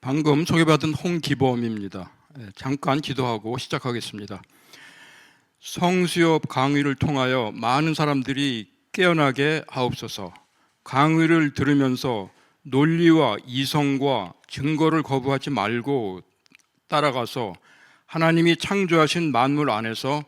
방금 소개받은 홍기범입니다. 잠깐 기도하고 시작하겠습니다. 성수협 강의를 통하여 많은 사람들이 깨어나게 하옵소서. 강의를 들으면서 논리와 이성과 증거를 거부하지 말고 따라가서 하나님이 창조하신 만물 안에서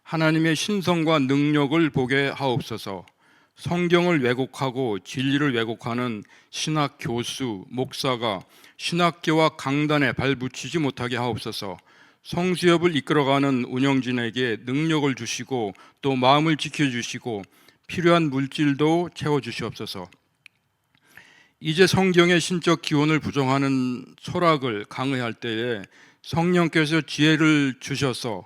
하나님의 신성과 능력을 보게 하옵소서. 성경을 왜곡하고 진리를 왜곡하는 신학 교수, 목사가 신학교와 강단에 발붙이지 못하게 하옵소서. 성수협을 이끌어가는 운영진에게 능력을 주시고 또 마음을 지켜주시고 필요한 물질도 채워주시옵소서. 이제 성경의 신적 기원을 부정하는 철학을 강의할 때에 성령께서 지혜를 주셔서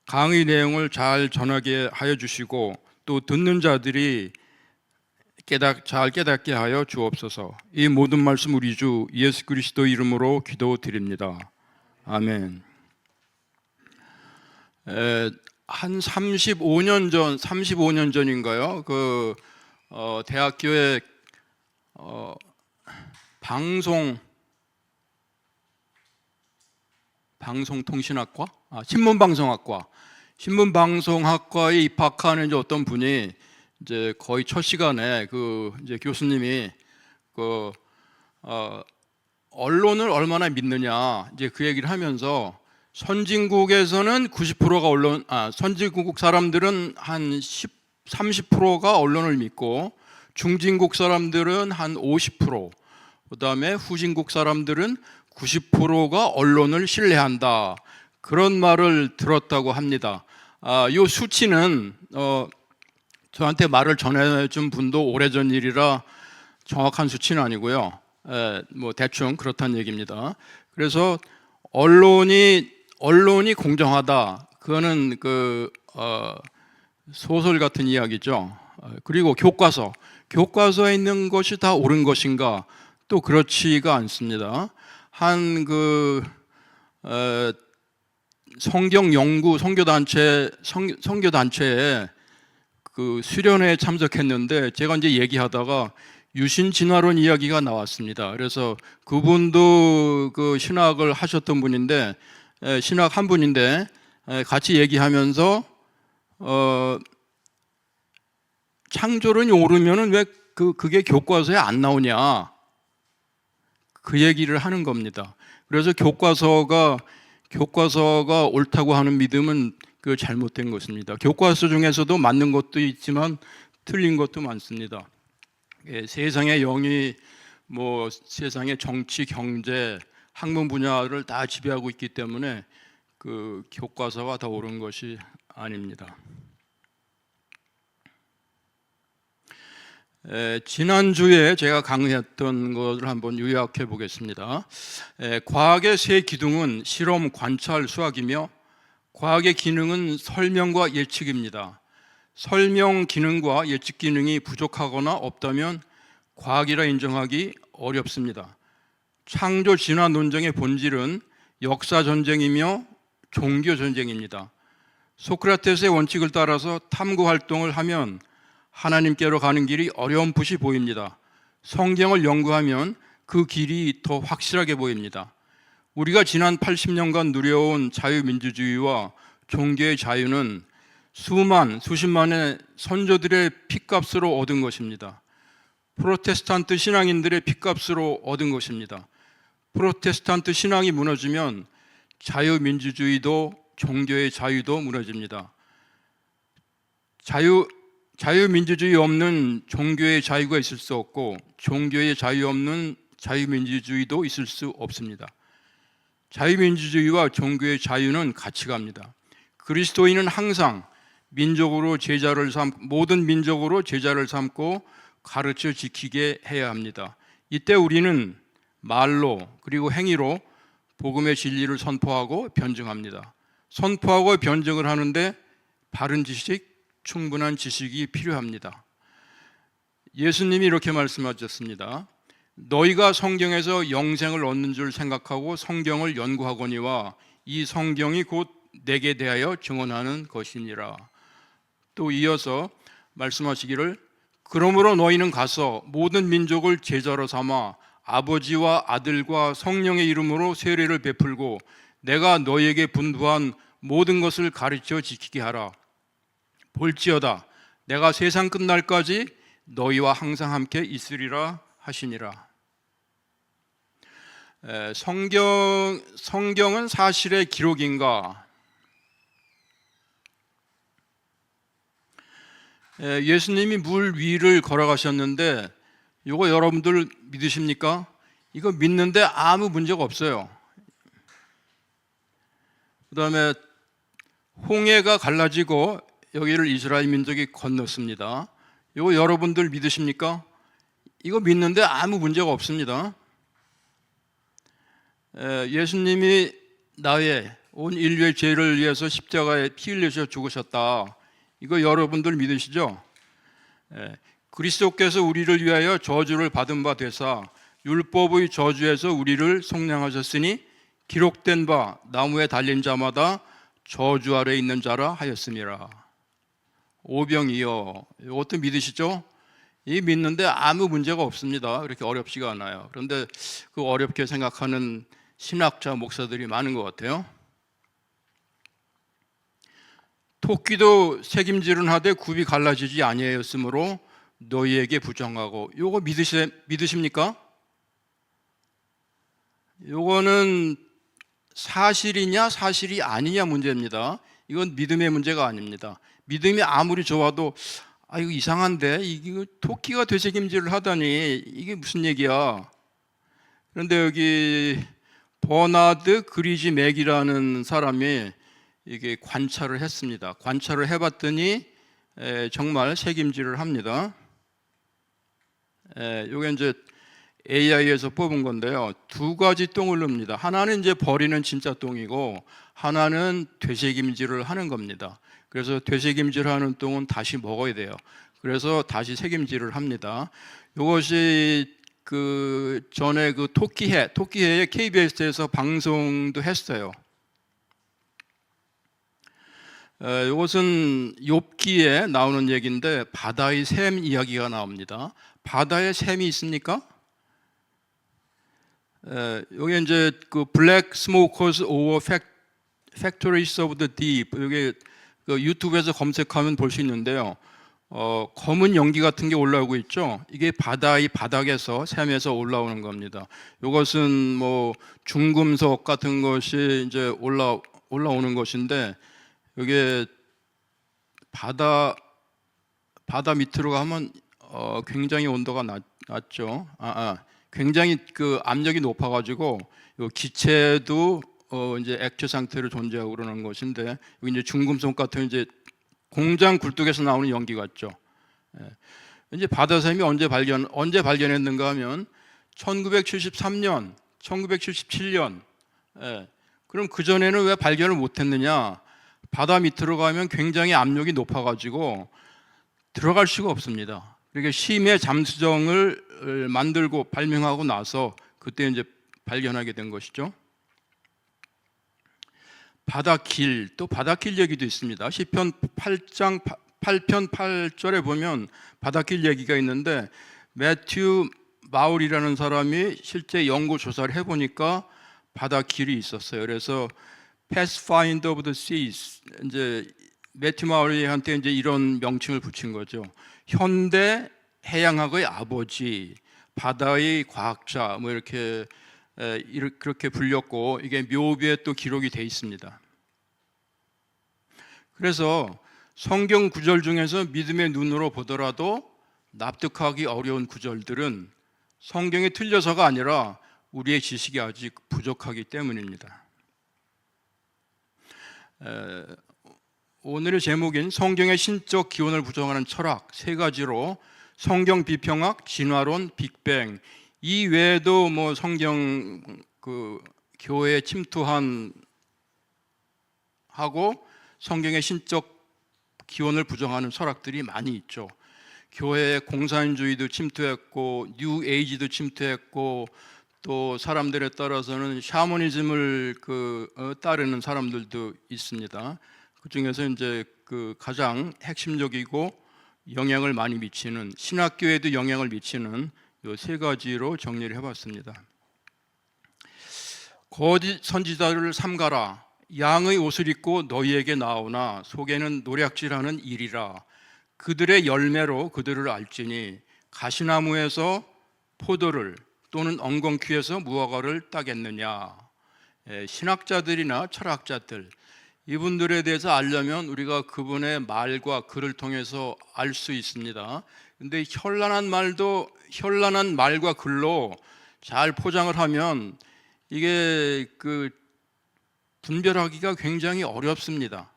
강의 내용을 잘 전하게 하여 주시고 또 듣는 자들이 잘 깨닫게 하여 주옵소서. 이 모든 말씀 우리 주 예수 그리스도 이름으로 기도드립니다. 아멘. 한 35년 전인가요? 대학교에 방송통신학과? 신문방송학과에 입학하는 이제 어떤 분이 이제 거의 첫 시간에 이제 교수님이 언론을 얼마나 믿느냐 이제 그 얘기를 하면서 선진국에서는 90%가 선진국 사람들은 한 30%가 언론을 믿고 중진국 사람들은 한 50%, 그다음에 후진국 사람들은 90%가 언론을 신뢰한다. 그런 말을 들었다고 합니다. 이 수치는 저한테 말을 전해준 분도 오래전 일이라 정확한 수치는 아니고요. 뭐 대충 그렇다는 얘기입니다. 그래서 언론이 공정하다. 그거는 소설 같은 이야기죠. 그리고 교과서에 있는 것이 다 옳은 것인가? 또 그렇지가 않습니다. 성경 연구 선교단체에 수련회에 참석했는데 제가 이제 얘기하다가 유신 진화론 이야기가 나왔습니다. 그래서 그분도 신학을 하셨던 분인데 신학 한 분인데 같이 얘기하면서 창조론이 옳으면은 왜 그게 교과서에 안 나오냐 그 얘기를 하는 겁니다. 그래서 교과서가 옳다고 하는 믿음은 잘못된 것입니다. 교과서 중에서도 맞는 것도 있지만 틀린 것도 많습니다. 세상의 영이 세상의 정치, 경제, 학문 분야를 다 지배하고 있기 때문에 교과서가 다 옳은 것이 아닙니다. 지난주에 제가 강의했던 것을 한번 요약해 보겠습니다. 과학의 세 기둥은 실험, 관찰, 수학이며 과학의 기능은 설명과 예측입니다. 설명 기능과 예측 기능이 부족하거나 없다면 과학이라 인정하기 어렵습니다. 창조 진화 논쟁의 본질은 역사 전쟁이며 종교 전쟁입니다. 소크라테스의 원칙을 따라서 탐구 활동을 하면 하나님께로 가는 길이 어렴풋이 보입니다. 성경을 연구하면 그 길이 더 확실하게 보입니다. 우리가 지난 80년간 누려온 자유민주주의와 종교의 자유는 수십만의 선조들의 핏값으로 얻은 것입니다. 프로테스탄트 신앙인들의 핏값으로 얻은 것입니다. 프로테스탄트 신앙이 무너지면 자유민주주의도 종교의 자유도 무너집니다. 자유민주주의 없는 종교의 자유가 있을 수 없고 종교의 자유 없는 자유민주주의도 있을 수 없습니다. 자유민주주의와 종교의 자유는 같이 갑니다. 그리스도인은 항상 모든 민족으로 제자를 삼고 가르쳐 지키게 해야 합니다. 이때 우리는 말로 그리고 행위로 복음의 진리를 선포하고 변증합니다. 선포하고 변증을 하는데 바른 지식, 충분한 지식이 필요합니다. 예수님이 이렇게 말씀하셨습니다. 너희가 성경에서 영생을 얻는 줄 생각하고 성경을 연구하거니와 이 성경이 곧 내게 대하여 증언하는 것이니라. 또 이어서 말씀하시기를 그러므로 너희는 가서 모든 민족을 제자로 삼아 아버지와 아들과 성령의 이름으로 세례를 베풀고 내가 너희에게 분부한 모든 것을 가르쳐 지키게 하라. 볼지어다 내가 세상 끝날까지 너희와 항상 함께 있으리라 하시니라. 성경은 사실의 기록인가? 예수님이 물 위를 걸어가셨는데 이거 여러분들 믿으십니까? 이거 믿는데 아무 문제가 없어요. 그 다음에 홍해가 갈라지고 여기를 이스라엘 민족이 건넜습니다. 이거 여러분들 믿으십니까? 이거 믿는데 아무 문제가 없습니다. 예수님이 나의 온 인류의 죄를 위해서 십자가에 피 흘리셔 죽으셨다. 이거 여러분들 믿으시죠? 그리스도께서 우리를 위하여 저주를 받은 바 되사 율법의 저주에서 우리를 속량하셨으니 기록된 바 나무에 달린 자마다 저주 아래 있는 자라 하였음이라. 오병이여, 이것도 믿으시죠? 이 믿는데 아무 문제가 없습니다. 그렇게 어렵지가 않아요. 그런데 그 어렵게 생각하는 신학자 목사들이 많은 것 같아요. 토끼도 새김질은 하되 굽이 갈라지지 아니하였으므로 너희에게 부정하고, 요거 믿으십니까? 요거는 사실이냐 사실이 아니냐 문제입니다. 이건 믿음의 문제가 아닙니다. 믿음이 아무리 좋아도 이거 이상한데 이게 토끼가 되새김질을 하다니 이게 무슨 얘기야. 그런데 여기 버나드 그리지 맥이라는 사람이 이게 관찰을 했습니다. 관찰을 해봤더니 정말 새김질을 합니다. 이게 이제 AI에서 뽑은 건데요. 두 가지 똥을 넣습니다. 하나는 이제 버리는 진짜 똥이고 하나는 되새김질을 하는 겁니다. 그래서 되새김질하는 똥은 다시 먹어야 돼요. 그래서 다시 새김질을 합니다. 이것이 그 전에 그 토끼해에 KBS에서 방송도 했어요. 이것은 욥기에 나오는 얘기인데 바다의 샘 이야기가 나옵니다. 바다에 샘이 있습니까? 여기 이제 그 Black Smokers over Factories of the Deep, 여기 그 유튜브에서 검색하면 볼 수 있는데요. 검은 연기 같은 게 올라오고 있죠. 이게 바다의 바닥에서 샘에서 올라오는 겁니다. 이것은 뭐 중금속 같은 것이 이제 올라오는 것인데 이게 바다 밑으로 가면 굉장히 온도가 낮죠. 굉장히 그 압력이 높아가지고 기체도 이제 액체 상태로 존재하고 그러는 것인데 여기 이제 중금속 같은 이제 공장 굴뚝에서 나오는 연기 같죠. 이제 바다샘이 언제 발견했는가 하면 1973년, 1977년. 그럼 그 전에는 왜 발견을 못했느냐? 바다 밑으로 가면 굉장히 압력이 높아가지고 들어갈 수가 없습니다. 그러니까 심해 잠수정을 만들고 발명하고 나서 그때 이제 발견하게 된 것이죠. 바닷길, 또 바닷길 얘기도 있습니다. 시편 8장 8편 8절에 보면 바닷길 얘기가 있는데 매튜 마울이라는 사람이 실제 연구 조사를 해보니까 바닷길이 있었어요. 그래서 Pathfinder of the Seas, 이제 매튜 마울이한테 이제 이런 명칭을 붙인 거죠. 현대 해양학의 아버지, 바다의 과학자, 뭐 이렇게 그렇게 불렸고 이게 묘비에 또 기록이 돼 있습니다. 그래서 성경 구절 중에서 믿음의 눈으로 보더라도 납득하기 어려운 구절들은 성경이 틀려서가 아니라 우리의 지식이 아직 부족하기 때문입니다. 오늘의 제목인 성경의 신적 기원을 부정하는 철학 세 가지로 성경 비평학, 진화론, 빅뱅, 이 외에도 뭐 성경 그 교회에 침투한 하고 성경의 신적 기원을 부정하는 철학들이 많이 있죠. 교회에 공산주의도 침투했고 뉴 에이지도 침투했고 또 사람들에 따라서는 샤머니즘을 따르는 사람들도 있습니다. 그 중에서 이제 그 가장 핵심적이고 영향을 많이 미치는, 신학교에도 영향을 미치는 이 세 가지로 정리를 해봤습니다. 거짓 선지자를 삼가라. 양의 옷을 입고 너희에게 나오나 속에는 노략질하는 일이라. 그들의 열매로 그들을 알지니 가시나무에서 포도를 또는 엉겅퀴에서 무화과를 따겠느냐. 신학자들이나 철학자들, 이분들에 대해서 알려면 우리가 그분의 말과 글을 통해서 알 수 있습니다. 근데 현란한 말과 글로 잘 포장을 하면 이게 분별하기가 굉장히 어렵습니다.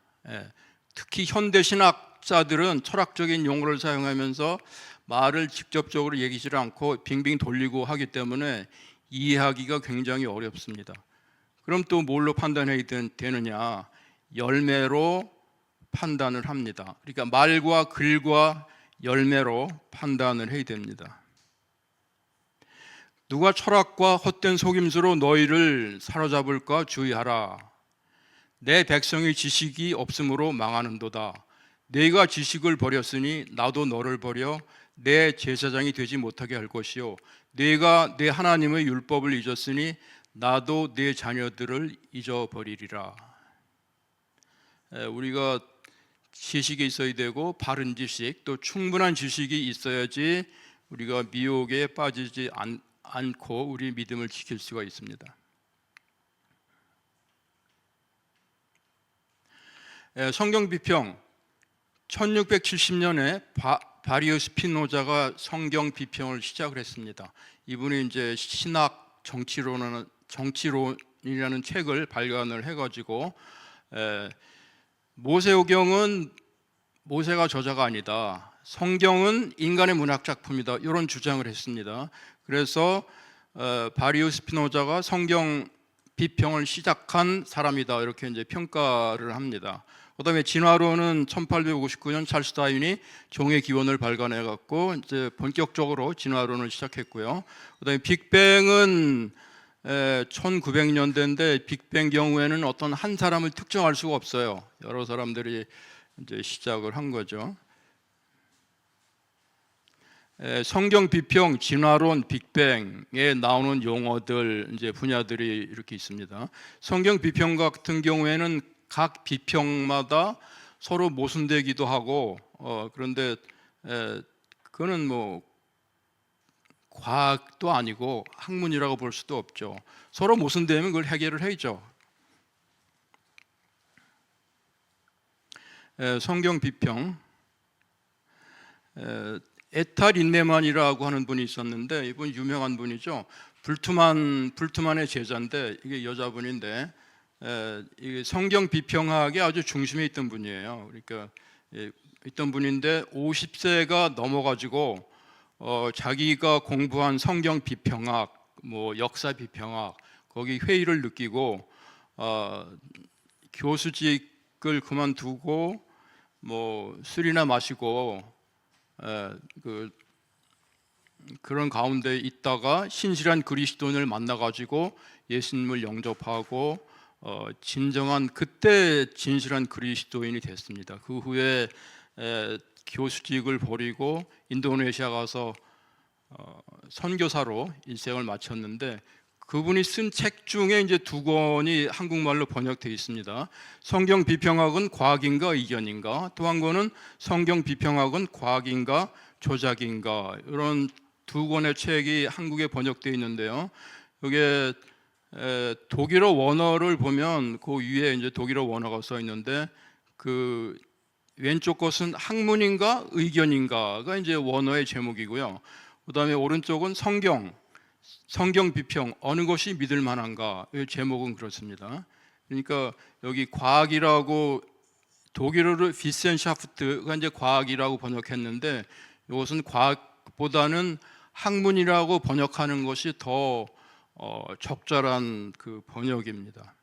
특히 현대 신학자들은 철학적인 용어를 사용하면서 말을 직접적으로 얘기하지 않고 빙빙 돌리고 하기 때문에 이해하기가 굉장히 어렵습니다. 그럼 또 뭘로 판단해야 되느냐? 열매로 판단을 합니다. 그러니까 말과 글과 열매로 판단을 해야 됩니다. 누가 철학과 헛된 속임수로 너희를 사로잡을까 주의하라. 내 백성이 지식이 없으므로 망하는도다. 네가 지식을 버렸으니 나도 너를 버려 내 제사장이 되지 못하게 할 것이요, 네가 내 하나님의 율법을 잊었으니 나도 내 자녀들을 잊어버리리라. 우리가 지식이 있어야 되고 바른 지식, 또 충분한 지식이 있어야지 우리가 미혹에 빠지지 않고 우리 믿음을 지킬 수가 있습니다. 성경 비평, 1670년에 바리오 스피노자가 성경 비평을 시작을 했습니다. 이분이 이제 신학 정치론이라는 책을 발간을 해가지고 모세오경은 모세가 저자가 아니다, 성경은 인간의 문학 작품이다, 이런 주장을 했습니다. 그래서 바리오 스피노자가 성경 비평을 시작한 사람이다, 이렇게 이제 평가를 합니다. 그다음에 진화론은 1859년 찰스 다윈이 종의 기원을 발간해 갖고 이제 본격적으로 진화론을 시작했고요. 그다음에 빅뱅은 1900년대인데 빅뱅 경우에는 어떤 한 사람을 특정할 수가 없어요. 여러 사람들이 이제 시작을 한 거죠. 성경 비평, 진화론, 빅뱅에 나오는 용어들, 이제 분야들이 이렇게 있습니다. 성경 비평 같은 경우에는 각 비평마다 서로 모순되기도 하고, 그런데 그거는 뭐 과학도 아니고 학문이라고 볼 수도 없죠. 서로 모순되면 그걸 해결을 해야죠. 성경 비평, 에탈 인네만이라고 하는 분이 있었는데, 이분 유명한 분이죠. 불트만의 제자인데, 이게 여자분인데, 이게 성경 비평학의 아주 중심에 있던 분이에요. 그러니까 있던 분인데 50세가 넘어가지고 자기가 공부한 성경 비평학, 뭐 역사 비평학, 거기 회의를 느끼고 교수직을 그만두고 뭐 술이나 마시고 그런 가운데 있다가 신실한 그리스도인을 만나가지고 예수님을 영접하고 진정한 그때 진실한 그리스도인이 됐습니다. 그 후에 교수직을 버리고 인도네시아 가서 선교사로 일생을 마쳤는데, 그분이 쓴 책 중에 이제 2권이 한국말로 번역되어 있습니다. 성경 비평학은 과학인가 의견인가, 또 한 권은 성경 비평학은 과학인가 조작인가, 이런 2권의 책이 한국에 번역되어 있는데요. 이게 독일어 원어를 보면 그 위에 이제 독일어 원어가 써 있는데, 그 왼쪽 것은 학문인가 의견인가가 이제 원어의 제목이고요. 그다음에 오른쪽은 성경 비평, 어느 것이 믿을 만한가, 제목은 그렇습니다. 그러니까 여기 과학이라고 독일어로 비센샤프트가 이제 과학이라고 번역했는데, 이것은 과학보다는 학문이라고 번역하는 것이 더 적절한 그 번역입니다.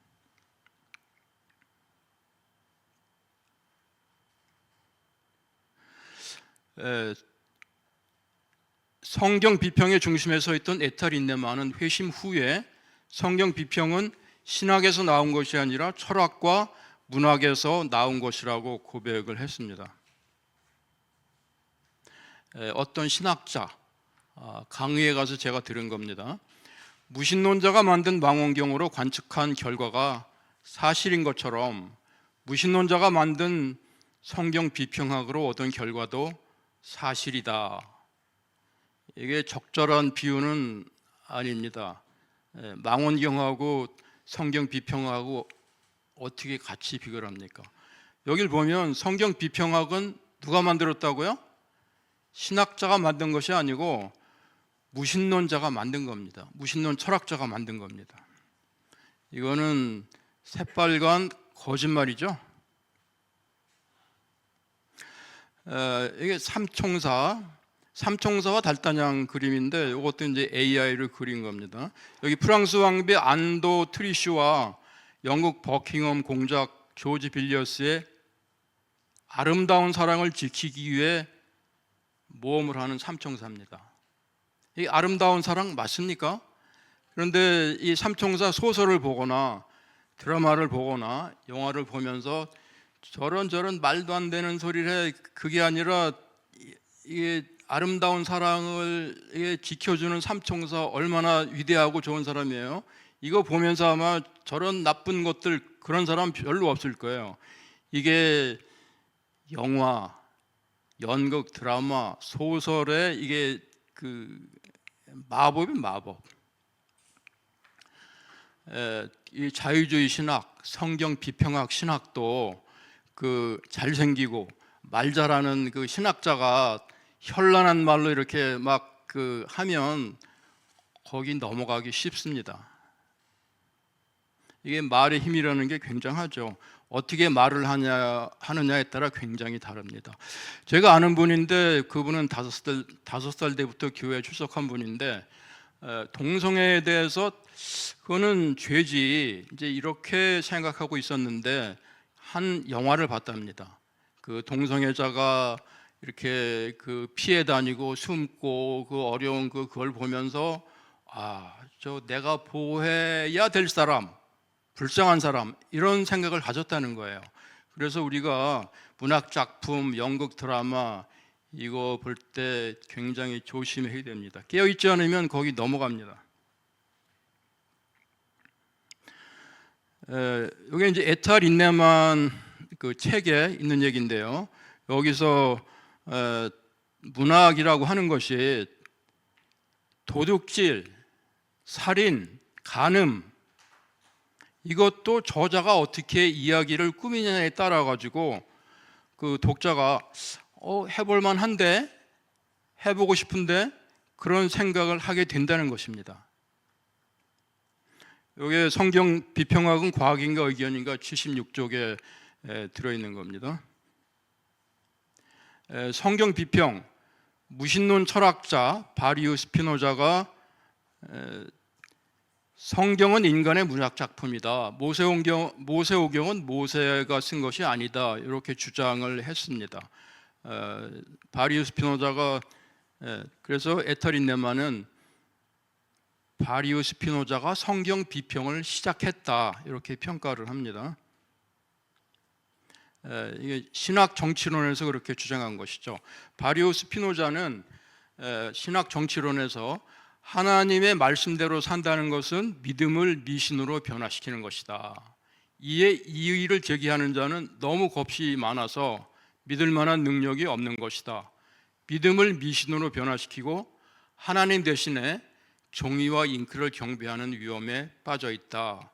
성경 비평의 중심에 서 있던 에탈 인네만은 회심 후에 성경 비평은 신학에서 나온 것이 아니라 철학과 문학에서 나온 것이라고 고백을 했습니다. 어떤 신학자, 강의에 가서 제가 들은 겁니다. 무신론자가 만든 망원경으로 관측한 결과가 사실인 것처럼 무신론자가 만든 성경 비평학으로 얻은 결과도 사실이다. 이게 적절한 비유는 아닙니다. 망원경하고 성경 비평하고 어떻게 같이 비교를 합니까? 여길 보면 성경 비평학은 누가 만들었다고요? 신학자가 만든 것이 아니고 무신론자가 만든 겁니다. 무신론 철학자가 만든 겁니다. 이거는 새빨간 거짓말이죠. 이게 삼총사와 달단양 그림인데 이것도 이제 AI를 그린 겁니다. 여기 프랑스 왕비 안도 트리슈와 영국 버킹엄 공작 조지 빌리어스의 아름다운 사랑을 지키기 위해 모험을 하는 삼총사입니다. 이 아름다운 사랑 맞습니까? 그런데 이 삼총사 소설을 보거나 드라마를 보거나 영화를 보면서 저런 말도 안 되는 소리를 해. 그게 아니라 이게 아름다운 사랑을 지켜주는 삼총사 얼마나 위대하고 좋은 사람이에요. 이거 보면서 아마 저런 나쁜 것들 그런 사람 별로 없을 거예요. 이게 영화, 연극, 드라마, 소설에 이게 그 마법이 마법. 이 자유주의 신학, 성경 비평학 신학도 그 잘생기고 말 잘하는 그 신학자가 현란한 말로 이렇게 막 그 하면 거기 넘어가기 쉽습니다. 이게 말의 힘이라는 게 굉장하죠. 어떻게 말을 하느냐에 따라 굉장히 다릅니다. 제가 아는 분인데 그분은 5살 때부터 교회에 출석한 분인데 동성애에 대해서 그거는 죄지 이제 이렇게 생각하고 있었는데 한 영화를 봤답니다. 그 동성애자가 이렇게 그 피해 다니고 숨고 그 어려운 그걸 보면서 저 내가 보호해야 될 사람, 불쌍한 사람 이런 생각을 가졌다는 거예요. 그래서 우리가 문학 작품, 연극 드라마 이거 볼 때 굉장히 조심해야 됩니다. 깨어 있지 않으면 거기 넘어갑니다. 이게 이제 에탈 인네만 그 책에 있는 얘기인데요. 여기서 문학이라고 하는 것이 도둑질, 살인, 간음 이것도 저자가 어떻게 이야기를 꾸미냐에 따라 가지고 그 독자가 해볼 만한데, 해보고 싶은데 그런 생각을 하게 된다는 것입니다. 여기에 성경 비평학은 과학인가 의견인가 76쪽에 들어있는 겁니다. 성경 비평, 무신론 철학자 바리우 스피노자가 성경은 인간의 문학 작품이다. 모세오경은 모세가 쓴 것이 아니다. 이렇게 주장을 했습니다. 바리우 스피노자가 그래서 에탈 인네만은 바리우 스피노자가 성경 비평을 시작했다. 이렇게 평가를 합니다. 이게 신학 정치론에서 그렇게 주장한 것이죠. 바리우 스피노자는 신학 정치론에서 하나님의 말씀대로 산다는 것은 믿음을 미신으로 변화시키는 것이다. 이에 이의를 제기하는 자는 너무 겁이 많아서 믿을 만한 능력이 없는 것이다. 믿음을 미신으로 변화시키고 하나님 대신에 정의와 잉크를 경배하는 위험에 빠져 있다.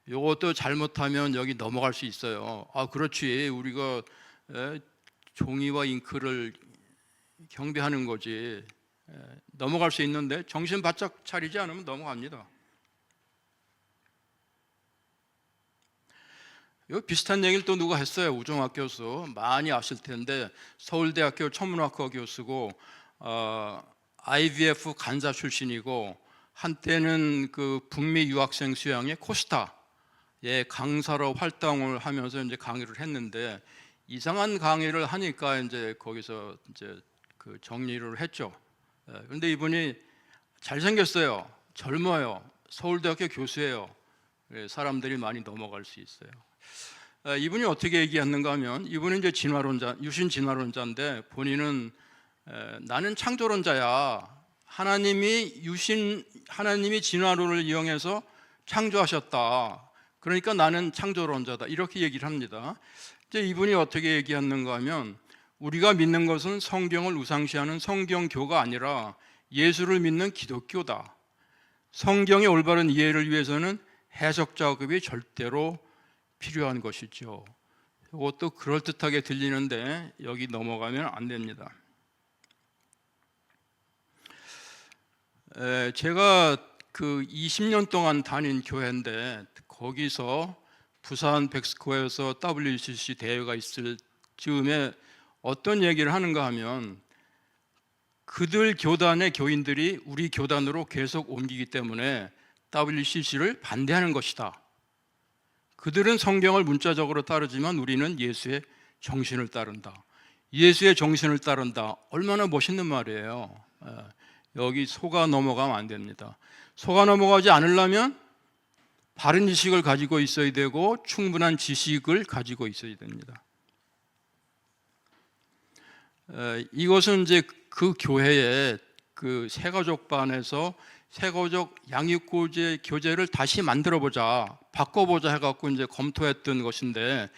이것도 잘못하면 여기 넘어갈 수 있어요. 그렇지, 우리가 종이와 잉크를 경배하는 거지. 넘어갈 수 있는데 정신 바짝 차리지 않으면 넘어갑니다. 이 비슷한 얘기를 또 누가 했어요. 우종학 교수 많이 아실 텐데 서울대학교 천문학과 교수고 IVF 간사 출신이고 한때는 그 북미 유학생 수양의 코스타의 강사로 활동을 하면서 이제 강의를 했는데 이상한 강의를 하니까 이제 거기서 이제 그 정리를 했죠. 그런데 이분이 잘생겼어요. 젊어요. 서울대학교 교수예요. 사람들이 많이 넘어갈 수 있어요. 이분이 어떻게 얘기했는가 하면 이분은 이제 진화론자, 유신 진화론자인데 본인은 나는 창조론자야. 하나님이 진화론을 이용해서 창조하셨다. 그러니까 나는 창조론자다. 이렇게 얘기를 합니다. 이제 이분이 어떻게 얘기하는가 하면 우리가 믿는 것은 성경을 우상시하는 성경교가 아니라 예수를 믿는 기독교다. 성경의 올바른 이해를 위해서는 해석 작업이 절대로 필요한 것이죠. 이것도 그럴듯하게 들리는데 여기 넘어가면 안 됩니다. 제가 그 20년 동안 다닌 교회인데 거기서 부산 백스코어에서 WCC 대회가 있을 즈음에 어떤 얘기를 하는가 하면 그들 교단의 교인들이 우리 교단으로 계속 옮기기 때문에 WCC를 반대하는 것이다. 그들은 성경을 문자적으로 따르지만 우리는 예수의 정신을 따른다. 예수의 정신을 따른다. 얼마나 멋있는 말이에요. 여기 속아 넘어가면 안 됩니다. 속아 넘어가지 않으려면 바른 지식을 가지고 있어야 되고 충분한 지식을 가지고 있어야 됩니다. 이것은 이제 그 교회에 그 새가족반에서 새가족 양육교제를 다시 만들어보자, 바꿔보자 해갖고 이제 검토했던 것인데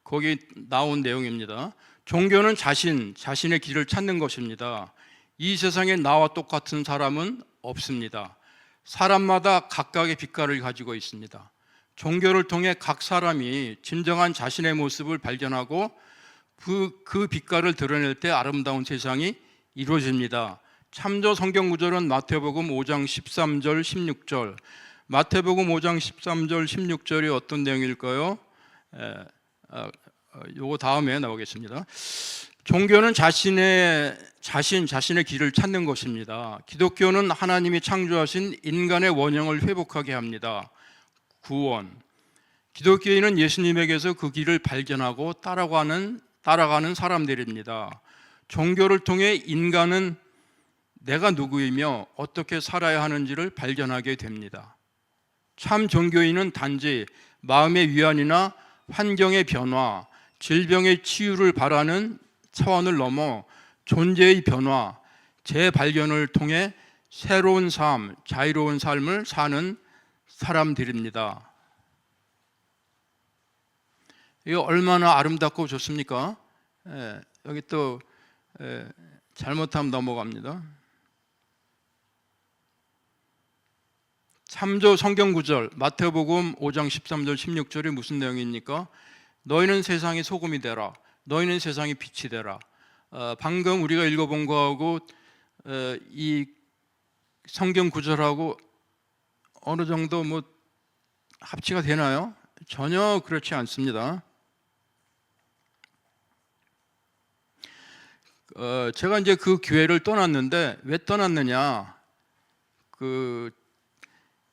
거기 나온 내용입니다. 종교는 자신의 길을 찾는 것입니다. 이 세상에 나와 똑같은 사람은 없습니다. 사람마다 각각의 빛깔을 가지고 있습니다. 종교를 통해 각 사람이 진정한 자신의 모습을 발견하고 그 빛깔을 드러낼 때 아름다운 세상이 이루어집니다. 참조 성경 구절은 마태복음 5장 13절 16절. 마태복음 5장 13절 16절이 어떤 내용일까요? 요거 다음에 나오겠습니다. 종교는 자신의 길을 찾는 것입니다. 기독교는 하나님이 창조하신 인간의 원형을 회복하게 합니다. 구원. 기독교인은 예수님에게서 그 길을 발견하고 따라가는 사람들입니다. 종교를 통해 인간은 내가 누구이며 어떻게 살아야 하는지를 발견하게 됩니다. 참 종교인은 단지 마음의 위안이나 환경의 변화, 질병의 치유를 바라는 차원을 넘어 존재의 변화, 재발견을 통해 새로운 삶, 자유로운 삶을 사는 사람들입니다. 이거 얼마나 아름답고 좋습니까? 여기 또 잘못하면 넘어갑니다. 참조 성경 구절 마태복음 5장 13절 16절이 무슨 내용입니까? 너희는 세상의 소금이 되라. 너희는 세상의 빛이 되라. 방금 우리가 읽어본 거하고 이 성경 구절하고 어느 정도 뭐 합치가 되나요? 전혀 그렇지 않습니다. 제가 이제 그 교회를 떠났는데 왜 떠났느냐? 그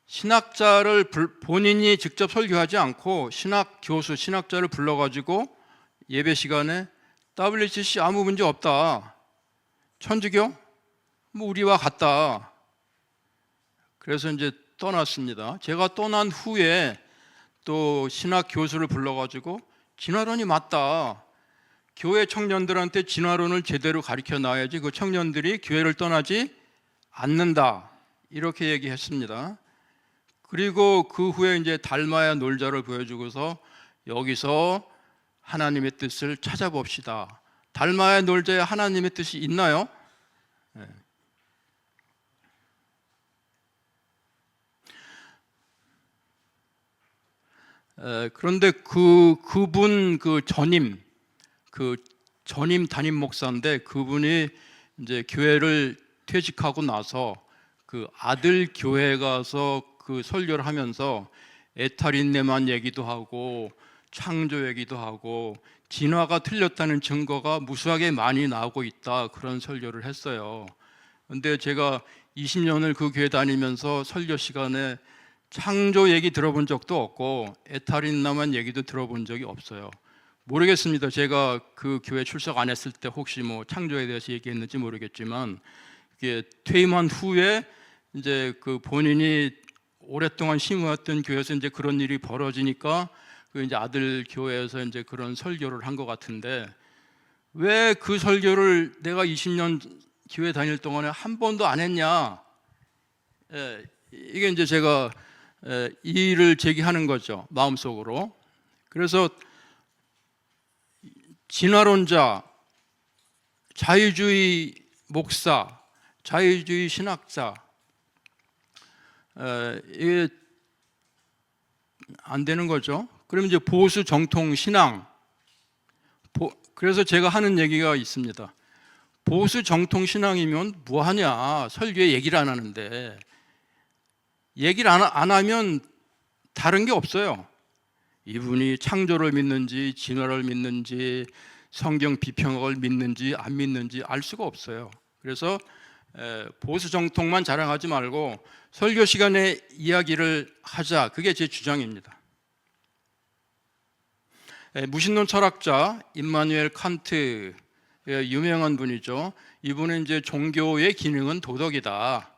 신학자를 본인이 직접 설교하지 않고 신학 교수, 신학자를 불러가지고 예배 시간에 WCC 아무 문제 없다. 천주교? 뭐 우리와 같다. 그래서 이제 떠났습니다. 제가 떠난 후에 또 신학 교수를 불러가지고 진화론이 맞다. 교회 청년들한테 진화론을 제대로 가르쳐 놔야지 그 청년들이 교회를 떠나지 않는다. 이렇게 얘기했습니다. 그리고 그 후에 이제 달마야 놀자를 보여주고서 여기서 하나님의 뜻을 찾아봅시다. 달마야 놀자에 하나님의 뜻이 있나요? 네. 그런데 그분 전임 담임 목사인데 그분이 이제 교회를 퇴직하고 나서 그 아들 교회 가서 그 설교를 하면서 에탈인내만 얘기도 하고 창조 얘기도 하고 진화가 틀렸다는 증거가 무수하게 많이 나오고 있다 그런 설교를 했어요. 근데 제가 20년을 그 교회 다니면서 설교 시간에 창조 얘기 들어본 적도 없고 에탈인나만 얘기도 들어본 적이 없어요. 모르겠습니다. 제가 그 교회 출석 안 했을 때 혹시 뭐 창조에 대해서 얘기했는지 모르겠지만 이게 퇴임한 후에 이제 그 본인이 오랫동안 심어왔던 교회에서 이제 그런 일이 벌어지니까 그 이제 아들 교회에서 이제 그런 설교를 한 것 같은데 왜 그 설교를 내가 20년 교회 다닐 동안에 한 번도 안 했냐? 이게 이제 제가 이의를 제기하는 거죠, 마음속으로. 그래서 진화론자, 자유주의 목사, 자유주의 신학자, 이게 안 되는 거죠. 그러면 이제 보수 정통 신앙, 그래서 제가 하는 얘기가 있습니다. 보수 정통 신앙이면 뭐하냐? 설교에 얘기를 안 하는데. 얘기를 안 하면 다른 게 없어요. 이분이 창조를 믿는지 진화를 믿는지 성경 비평학을 믿는지 안 믿는지 알 수가 없어요. 그래서 보수 정통만 자랑하지 말고 설교 시간에 이야기를 하자. 그게 제 주장입니다. 무신론 철학자 임마누엘 칸트, 유명한 분이죠. 이분은 이제 종교의 기능은 도덕이다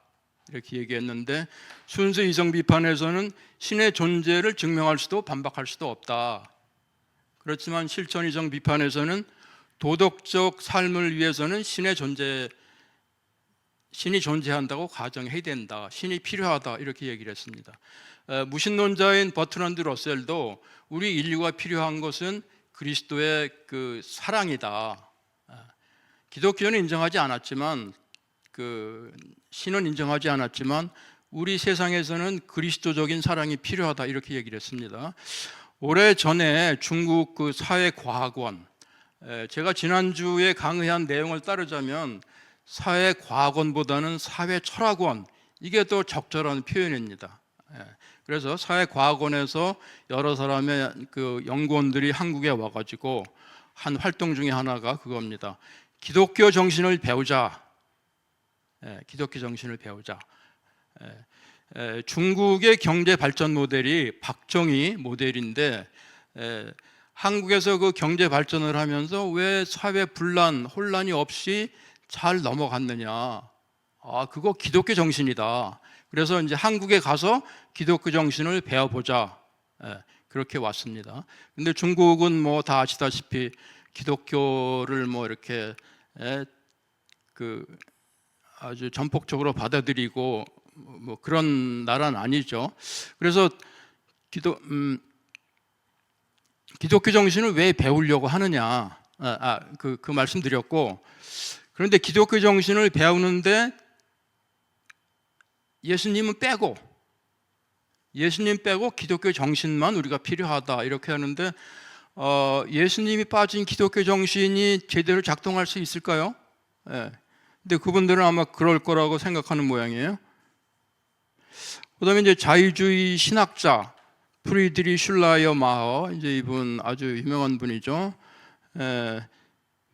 이렇게 얘기했는데, 순수 이성 비판에서는 신의 존재를 증명할 수도 반박할 수도 없다. 그렇지만 실천 이성 비판에서는 도덕적 삶을 위해서는 신이 존재한다고 가정해야 된다. 신이 필요하다 이렇게 얘기를 했습니다. 무신론자인 버트란드 러셀도 우리 인류가 필요한 것은 그리스도의 그 사랑이다. 기독교는 인정하지 않았지만, 신은 인정하지 않았지만 우리 세상에서는 그리스도적인 사랑이 필요하다 이렇게 얘기를 했습니다. 오래전에 중국 그 사회과학원, 제가 지난주에 강의한 내용을 따르자면 사회과학원보다는 사회철학원, 이게 더 적절한 표현입니다. 그래서 사회과학원에서 여러 사람의 그 연구원들이 한국에 와가지고 한 활동 중에 하나가 그겁니다. 기독교 정신을 배우자. 기독교 정신을 배우자. 중국의 경제 발전 모델이 박정희 모델인데, 한국에서 그 경제 발전을 하면서 왜 사회 분란, 혼란이 없이 잘 넘어갔느냐? 그거 기독교 정신이다. 그래서 이제 한국에 가서 기독교 정신을 배워보자. 그렇게 왔습니다. 근데 중국은 뭐 다 아시다시피 기독교를 뭐 이렇게 아주 전폭적으로 받아들이고 뭐 그런 나라는 아니죠. 그래서 기독교 정신을 왜 배우려고 하느냐? 그 말씀드렸고, 그런데 기독교 정신을 배우는데 예수님 빼고 기독교 정신만 우리가 필요하다 이렇게 하는데, 예수님이 빠진 기독교 정신이 제대로 작동할 수 있을까요? 근데 그분들은 아마 그럴 거라고 생각하는 모양이에요. 그다음에 이제 자유주의 신학자 프리드리 슐라이어 마허, 이제 이분 아주 유명한 분이죠.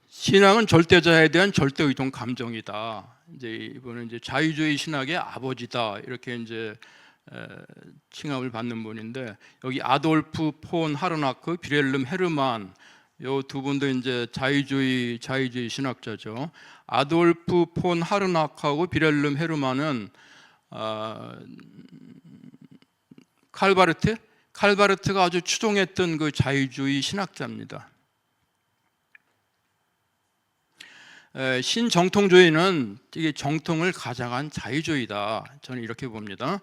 신앙은 절대자에 대한 절대 의동 감정이다. 이제 이분은 이제 자유주의 신학의 아버지다 이렇게 이제 칭함을 받는 분인데, 여기 아돌프 폰 하르나크, 비렐름 헤르만, 요 두 분도 이제 자유주의 신학자죠. 아돌프 폰 하르나크하고 비렐름 헤르만은 칼바르트가 아주 추종했던 그 자유주의 신학자입니다. 신정통주의는 이게 정통을 가장한 자유주의다. 저는 이렇게 봅니다.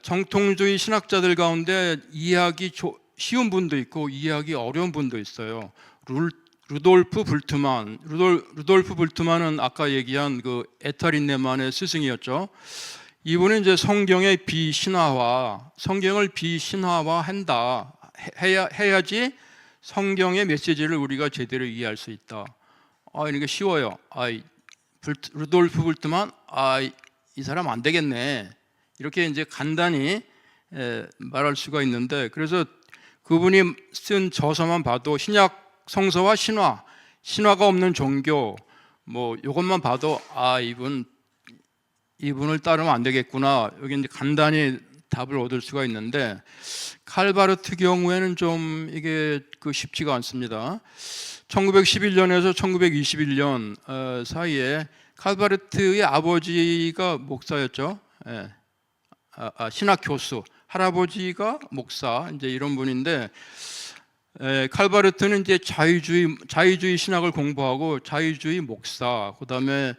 정통주의 신학자들 가운데 이해하기 쉬운 분도 있고 이해하기 어려운 분도 있어요. 루돌프 불트만은 아까 얘기한 그 에타린네만의 스승이었죠. 이분은 이제 성경을 비신화화한다. 해야지 성경의 메시지를 우리가 제대로 이해할 수 있다. 이게 쉬워요. 루돌프 불트만, 이 사람 안 되겠네. 이렇게 이제 간단히 말할 수가 있는데, 그래서 그분이 쓴 저서만 봐도 신약 성서와 신화가 없는 종교, 뭐 이것만 봐도 이분을 따르면 안 되겠구나. 여기 이제 간단히 답을 얻을 수가 있는데, 칼바르트 경우에는 좀 이게 쉽지가 않습니다. 1911년에서 1921년 사이에 칼바르트의 아버지가 목사였죠. 신학 교수, 할아버지가 목사, 이제 이런 분인데, 칼바르트는 이제 자유주의 신학을 공부하고 자유주의 목사, 그다음에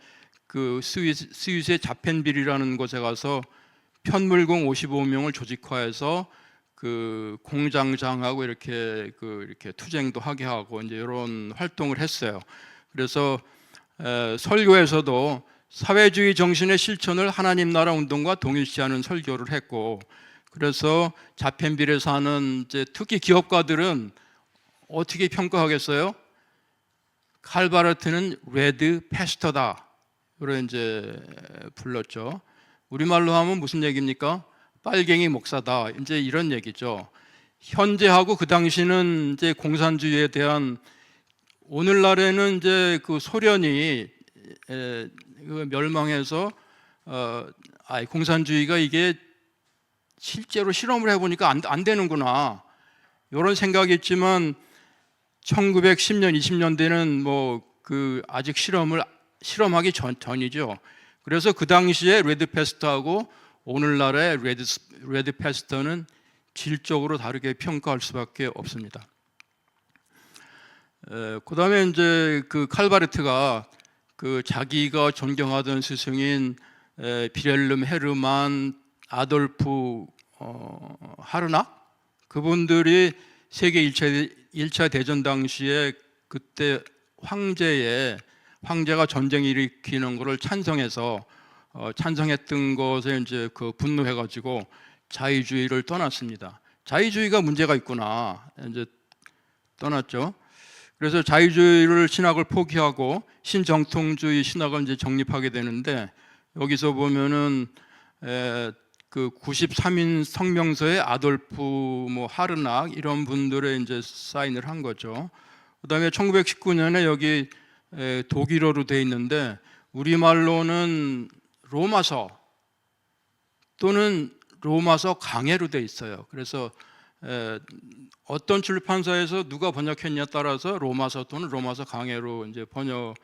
그 스위스의 자펜빌이라는 곳에 가서 편물공 55명을 조직화해서 그 공장장하고 이렇게 투쟁도 하게 하고 이제 이런 활동을 했어요. 그래서 설교에서도 사회주의 정신의 실천을 하나님 나라 운동과 동일시하는 설교를 했고, 그래서 자펜빌에서 하는 이제 특히 기업가들은 어떻게 평가하겠어요? 칼바르트는 레드 패스터다, 그런 이제 불렀죠. 우리말로 하면 무슨 얘기입니까? 빨갱이 목사다, 이제 이런 얘기죠. 현재하고 그 당시는 이제 공산주의에 대한, 오늘날에는 이제 그 소련이 멸망해서 공산주의가 이게 실제로 실험을 해보니까 안 되는구나, 이런 생각이 있지만 1910년, 20년대는 뭐 그 아직 실험하기 전이죠. 그래서 그 당시에 레드 패스터하고 오늘날의 레드 패스터는 질적으로 다르게 평가할 수밖에 없습니다. 그 다음에 이제 그 칼바르트가 그 자기가 존경하던 스승인 빌헬름 헤르만, 아돌프 하르낙, 그분들이 세계 1차 대전 당시에 그때 황제가 전쟁 일으키는 것을 찬성했던 것에 이제 그 분노해가지고 자유주의를 떠났습니다. 자유주의가 문제가 있구나, 이제 떠났죠. 그래서 자유주의를 신학을 포기하고 신정통주의 신학을 이제 정립하게 되는데, 여기서 보면은 그 93인 성명서에 아돌프 하르낙 이런 분들의 이제 사인을 한 거죠. 그다음에 1919년에 여기 독일어로 돼 있는데 우리말로는 로마서 또는 로마서 강해로 돼 있어요. 그래서 어떤 출판사에서 누가 번역했냐에 따라서 로마서 또는 로마서 강해로 이제 번역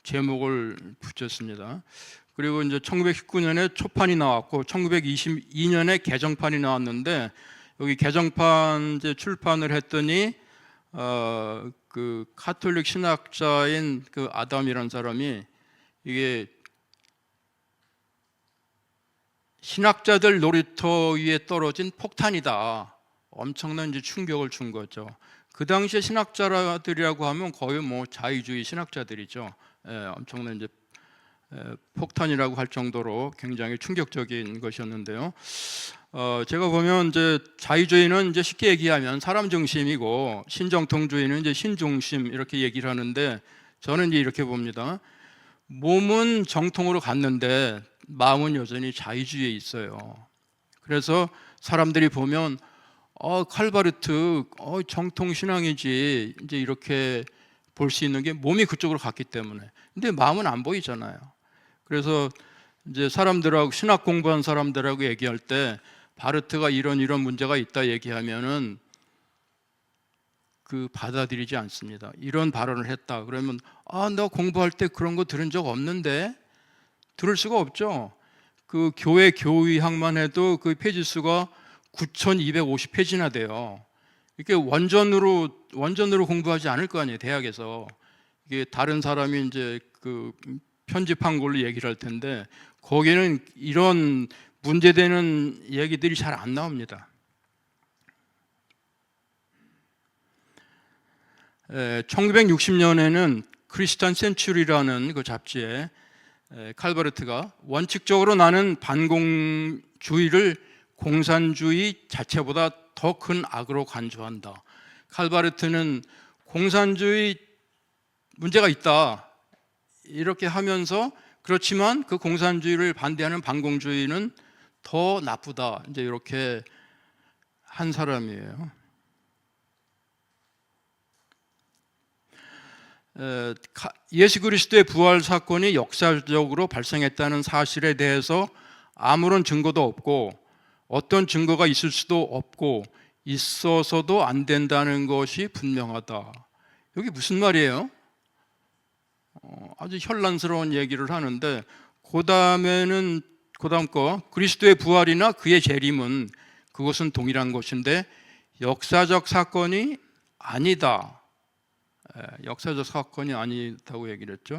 제목을 붙였습니다. 그리고 이제 1919년에 초판이 나왔고 1922년에 개정판이 나왔는데, 여기 개정판 이제 출판을 했더니 그 카톨릭 신학자인 그 아담이라는 사람이 이게 신학자들 놀이터 위에 떨어진 폭탄이다, 엄청난 이제 충격을 준 거죠. 그 당시에 신학자들이라고 하면 거의 뭐 자유주의 신학자들이죠. 엄청난 이제 폭탄이라고 할 정도로 굉장히 충격적인 것이었는데요. 제가 보면 이제 자유주의는 이제 쉽게 얘기하면 사람 중심이고 신정통주의는 이제 신중심 이렇게 얘기를 하는데, 저는 이제 이렇게 봅니다. 몸은 정통으로 갔는데 마음은 여전히 자유주의에 있어요. 그래서 사람들이 보면 칼바르트 정통 신앙이지, 이제 이렇게 볼 수 있는 게 몸이 그쪽으로 갔기 때문에. 근데 마음은 안 보이잖아요. 그래서 이제 사람들하고 신학 공부한 사람들하고 얘기할 때 바르트가 이런 문제가 있다 얘기하면은 그 받아들이지 않습니다. 이런 발언을 했다 그러면 너 공부할 때 그런 거 들은 적 없는데, 들을 수가 없죠. 그 교회 교의학만 해도 그 페이지 수가 9,250페이지나 돼요. 이게 원전으로 공부하지 않을 거 아니에요, 대학에서. 이게 다른 사람이 이제 그 편집한 걸로 얘기를 할 텐데 거기는 이런 문제되는 얘기들이 잘 안 나옵니다. 1960년에는 크리스찬 센츄리라는 그 잡지에 칼바르트가 원칙적으로 나는 반공주의를 공산주의 자체보다 더 큰 악으로 간주한다. 칼바르트는 공산주의 문제가 있다 이렇게 하면서, 그렇지만 그 공산주의를 반대하는 반공주의는 더 나쁘다, 이제 이렇게 한 사람이에요. 예수 그리스도의 부활 사건이 역사적으로 발생했다는 사실에 대해서 아무런 증거도 없고 어떤 증거가 있을 수도 없고 있어서도 안 된다는 것이 분명하다. 여기 무슨 말이에요? 아주 현란스러운 얘기를 하는데, 그 다음 거 그리스도의 부활이나 그의 재림은 그것은 동일한 것인데 역사적 사건이 아니다. 역사적 사건이 아니다고 얘기를 했죠.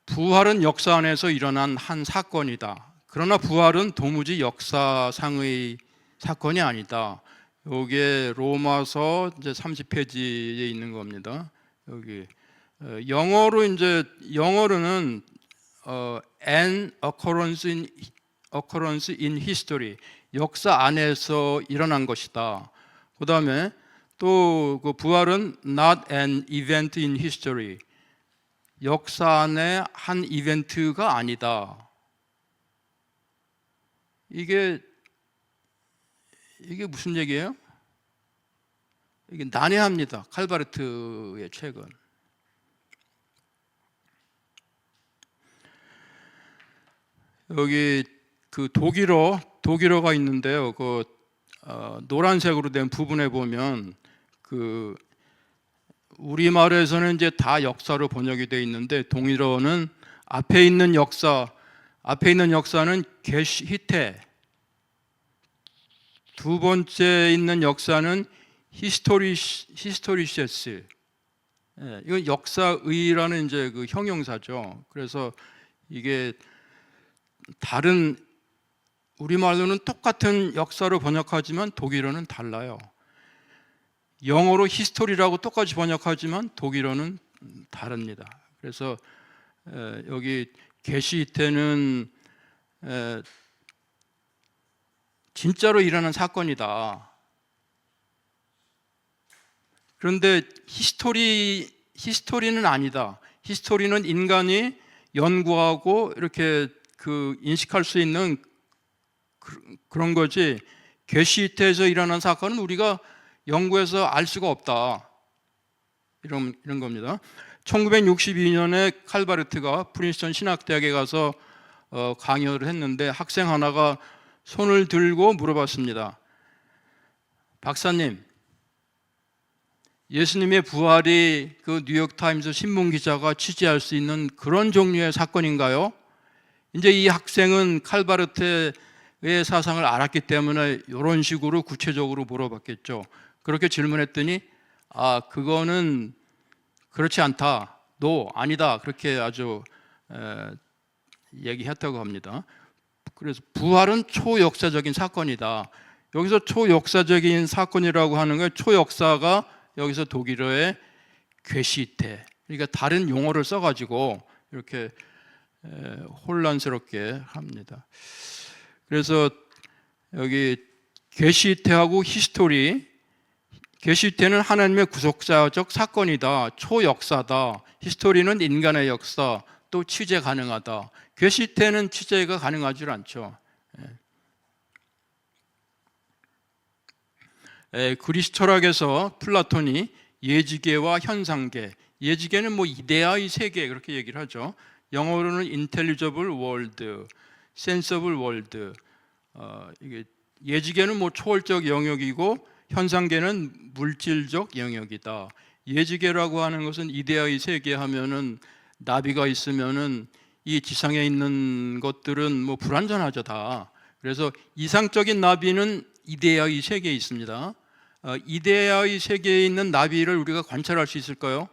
부활은 역사 안에서 일어난 한 사건이다. 그러나 부활은 도무지 역사상의 사건이 아니다. 이게 로마서 이제 30페이지에 있는 겁니다. 여기 영어로는 an occurrence in history, 역사 안에서 일어난 것이다. 그 다음에 또 그 부활은 not an event in history, 역사 안의 한 이벤트가 아니다. 이게 무슨 얘기예요? 이게 난해합니다. 칼바르트의 책은. 여기 그 독일어가 있는데요. 그 노란색으로 된 부분에 보면 그 우리말에서는 이제 다 역사로 번역이 되어 있는데 동일어는 앞에 있는 역사는 게시히테, 두 번째 있는 역사는 히스토리시스. 이건 역사의라는 이제 그 형용사죠. 그래서 이게 다른 우리말로는 똑같은 역사로 번역하지만 독일어는 달라요. 영어로 히스토리라고 똑같이 번역하지만 독일어는 다릅니다. 그래서 여기 게시히테는 진짜로 일어난 사건이다. 그런데 히스토리는 아니다. 히스토리는 인간이 연구하고 이렇게 그 인식할 수 있는 그런 거지, 게시히테에서 일어난 사건은 우리가 연구해서 알 수가 없다. 이런 겁니다. 1962년에 칼바르트가 프린스턴 신학대학에 가서 강연을 했는데 학생 하나가 손을 들고 물어봤습니다. 박사님, 예수님의 부활이 그 뉴욕타임스 신문 기자가 취재할 수 있는 그런 종류의 사건인가요? 이제 이 학생은 칼바르트의 사상을 알았기 때문에 이런 식으로 구체적으로 물어봤겠죠. 그렇게 질문했더니 그거는 그렇지 않다. 아니다. 그렇게 아주 얘기했다고 합니다. 그래서 부활은 초역사적인 사건이다. 여기서 초역사적인 사건이라고 하는 건 초역사가 여기서 독일어의 괴시테, 그러니까 다른 용어를 써가지고 이렇게 혼란스럽게 합니다. 그래서 여기 괴시테하고 히스토리, 괴시테는 하나님의 구속사적 사건이다, 초역사다. 히스토리는 인간의 역사, 또 취재 가능하다. 괴시테는 취재가 가능하지 않죠. 그리스 철학에서 플라톤이 예지계와 현상계, 예지계는 뭐 이데아의 세계 그렇게 얘기를 하죠. 영어로는 intelligible world, sensible world. 이게 예지계는 뭐 초월적 영역이고 현상계는 물질적 영역이다. 예지계라고 하는 것은 이데아의 세계 하면은 나비가 있으면은 이 지상에 있는 것들은 뭐 불완전하죠 다. 그래서 이상적인 나비는 이데아의 세계에 있습니다. 이데아의 세계에 있는 나비를 우리가 관찰할 수 있을까요?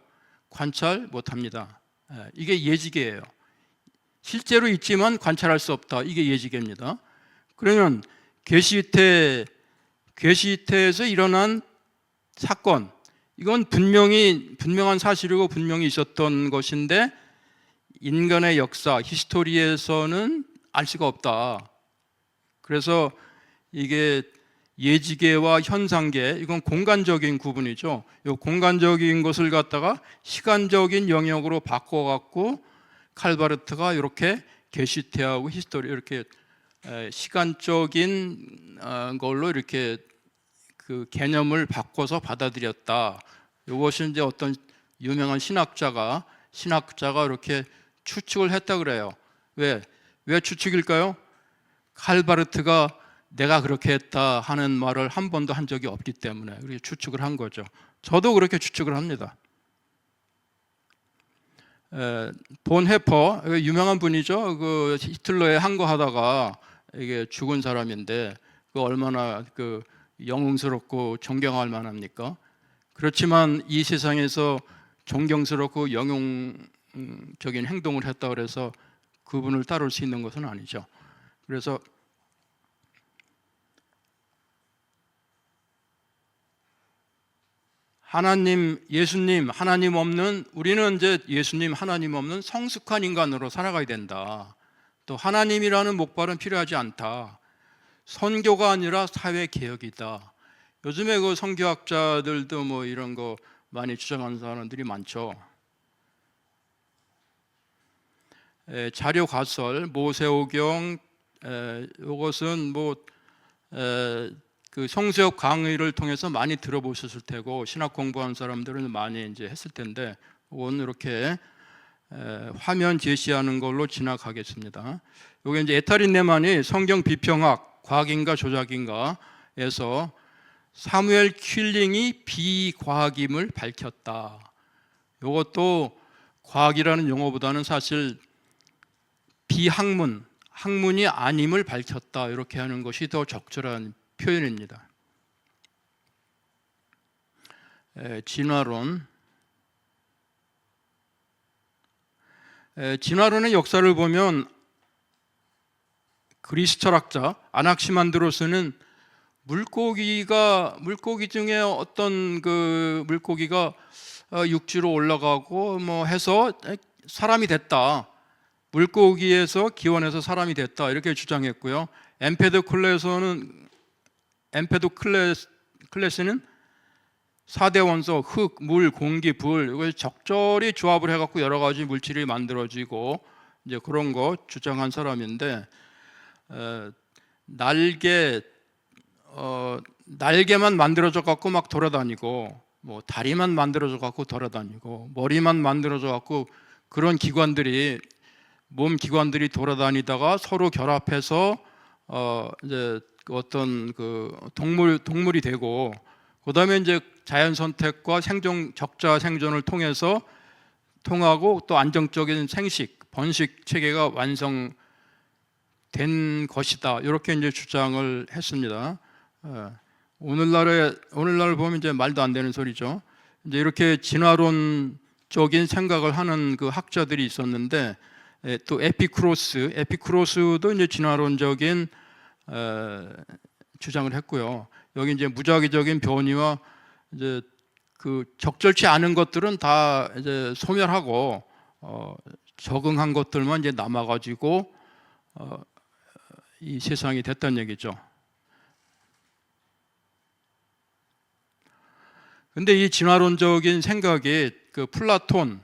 관찰 못합니다. 이게 예지계예요. 실제로 있지만 관찰할 수 없다. 이게 예지계입니다. 그러면 괴시히테에서 일어난 사건, 이건 분명한 사실이고 분명히 있었던 것인데 인간의 역사, 히스토리에서는 알 수가 없다. 그래서 이게 예지계와 현상계, 이건 공간적인 구분이죠. 이 공간적인 것을 갖다가 시간적인 영역으로 바꿔갖고 칼바르트가 이렇게 게시테하고 히스토리 이렇게 시간적인 걸로 이렇게 그 개념을 바꿔서 받아들였다. 이것이 이제 어떤 유명한 신학자가 이렇게 추측을 했다 그래요. 왜 추측일까요? 칼바르트가 내가 그렇게 했다 하는 말을 한 번도 한 적이 없기 때문에 그렇게 추측을 한 거죠. 저도 그렇게 추측을 합니다. 본 해퍼, 유명한 분이죠. 그 히틀러에 항거하다가 이게 죽은 사람인데 그 얼마나 그 영웅스럽고 존경할 만합니까? 그렇지만 이 세상에서 존경스럽고 영웅적인 행동을 했다 그래서 그분을 따를 수 있는 것은 아니죠. 그래서 하나님, 예수님, 하나님 없는, 우리는 이제 예수님, 하나님 없는 성숙한 인간으로 살아가야 된다. 또 하나님이라는 목발은 필요하지 않다. 선교가 아니라 사회 개혁이다. 요즘에 그 선교학자들도 뭐 이런 거 많이 주장하는 사람들이 많죠. 자료 가설, 모세오경, 이것은 뭐 그 성수역 강의를 통해서 많이 들어보셨을 테고 신학 공부하는 사람들은 많이 이제 했을 텐데 오늘 이렇게 화면 제시하는 걸로 지나가겠습니다. 이게 이제 에타린 네만이 성경 비평학 과학인가 조작인가에서 사무엘 퀼링이 비과학임을 밝혔다. 이것도 과학이라는 용어보다는 사실 비학문, 학문이 아님을 밝혔다. 이렇게 하는 것이 더 적절한 표현입니다. 진화론. 진화론의 역사를 보면 그리스 철학자 아낙시만드로스는 물고기 중에 어떤 그 물고기가 육지로 올라가고 뭐 해서 사람이 됐다. 물고기에서 기원해서 사람이 됐다. 이렇게 주장했고요. 엠페도클레스는 4대 원소 흙, 물, 공기, 불 이걸 적절히 조합을 해갖고 여러 가지 물질이 만들어지고 이제 그런 거 주장한 사람인데 날개만 만들어져 갖고 막 돌아다니고 뭐 다리만 만들어져 갖고 돌아다니고 머리만 만들어져 갖고 그런 기관들이 몸 기관들이 돌아다니다가 서로 결합해서 이제 어떤 그 동물이 되고 그다음에 이제 자연 선택과 적자 생존을 통하고 또 안정적인 번식 체계가 완성된 것이다. 이렇게 이제 주장을 했습니다. 오늘날 보면 이제 말도 안 되는 소리죠. 이제 이렇게 진화론적인 생각을 하는 그 학자들이 있었는데 또 에피쿠로스도 이제 진화론적인 주장을 했고요. 여기 이제 무작위적인 변이와 이제 그 적절치 않은 것들은 다 이제 소멸하고 적응한 것들만 이제 남아가지고 이 세상이 됐다는 얘기죠. 근데 이 진화론적인 생각이 그 플라톤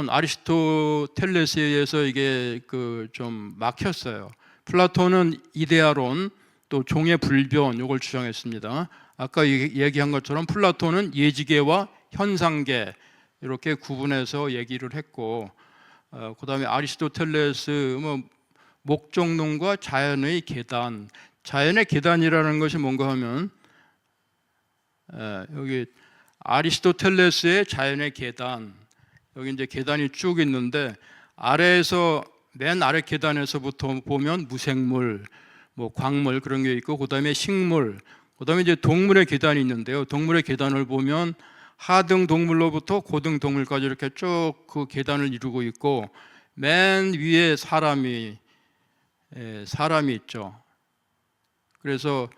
아리스토텔레스에 의해서 이게 그 좀 막혔어요. 플라톤은 이데아론 또 종의 불변 이걸 주장했습니다. 아까 얘기한 것처럼 플라톤은 예지계와 현상계 이렇게 구분해서 얘기를 했고 그다음에 아리스토텔레스 뭐 목적론과 자연의 계단이라는 것이 뭔가 하면 여기 아리스토텔레스의 자연의 계단 여기 이제 계단이 쭉 있는데 맨 아래 계단에서부터 보면 무생물, 뭐 광물 그런 게 있고 그다음에 식물, 그다음에 이제 동물의 계단이 있는데요. 동물의 계단을 보면 하등 동물로부터 고등 동물까지 이렇게 쭉 그 계단을 이루고 있고 맨 위에 사람이 있죠. 그래서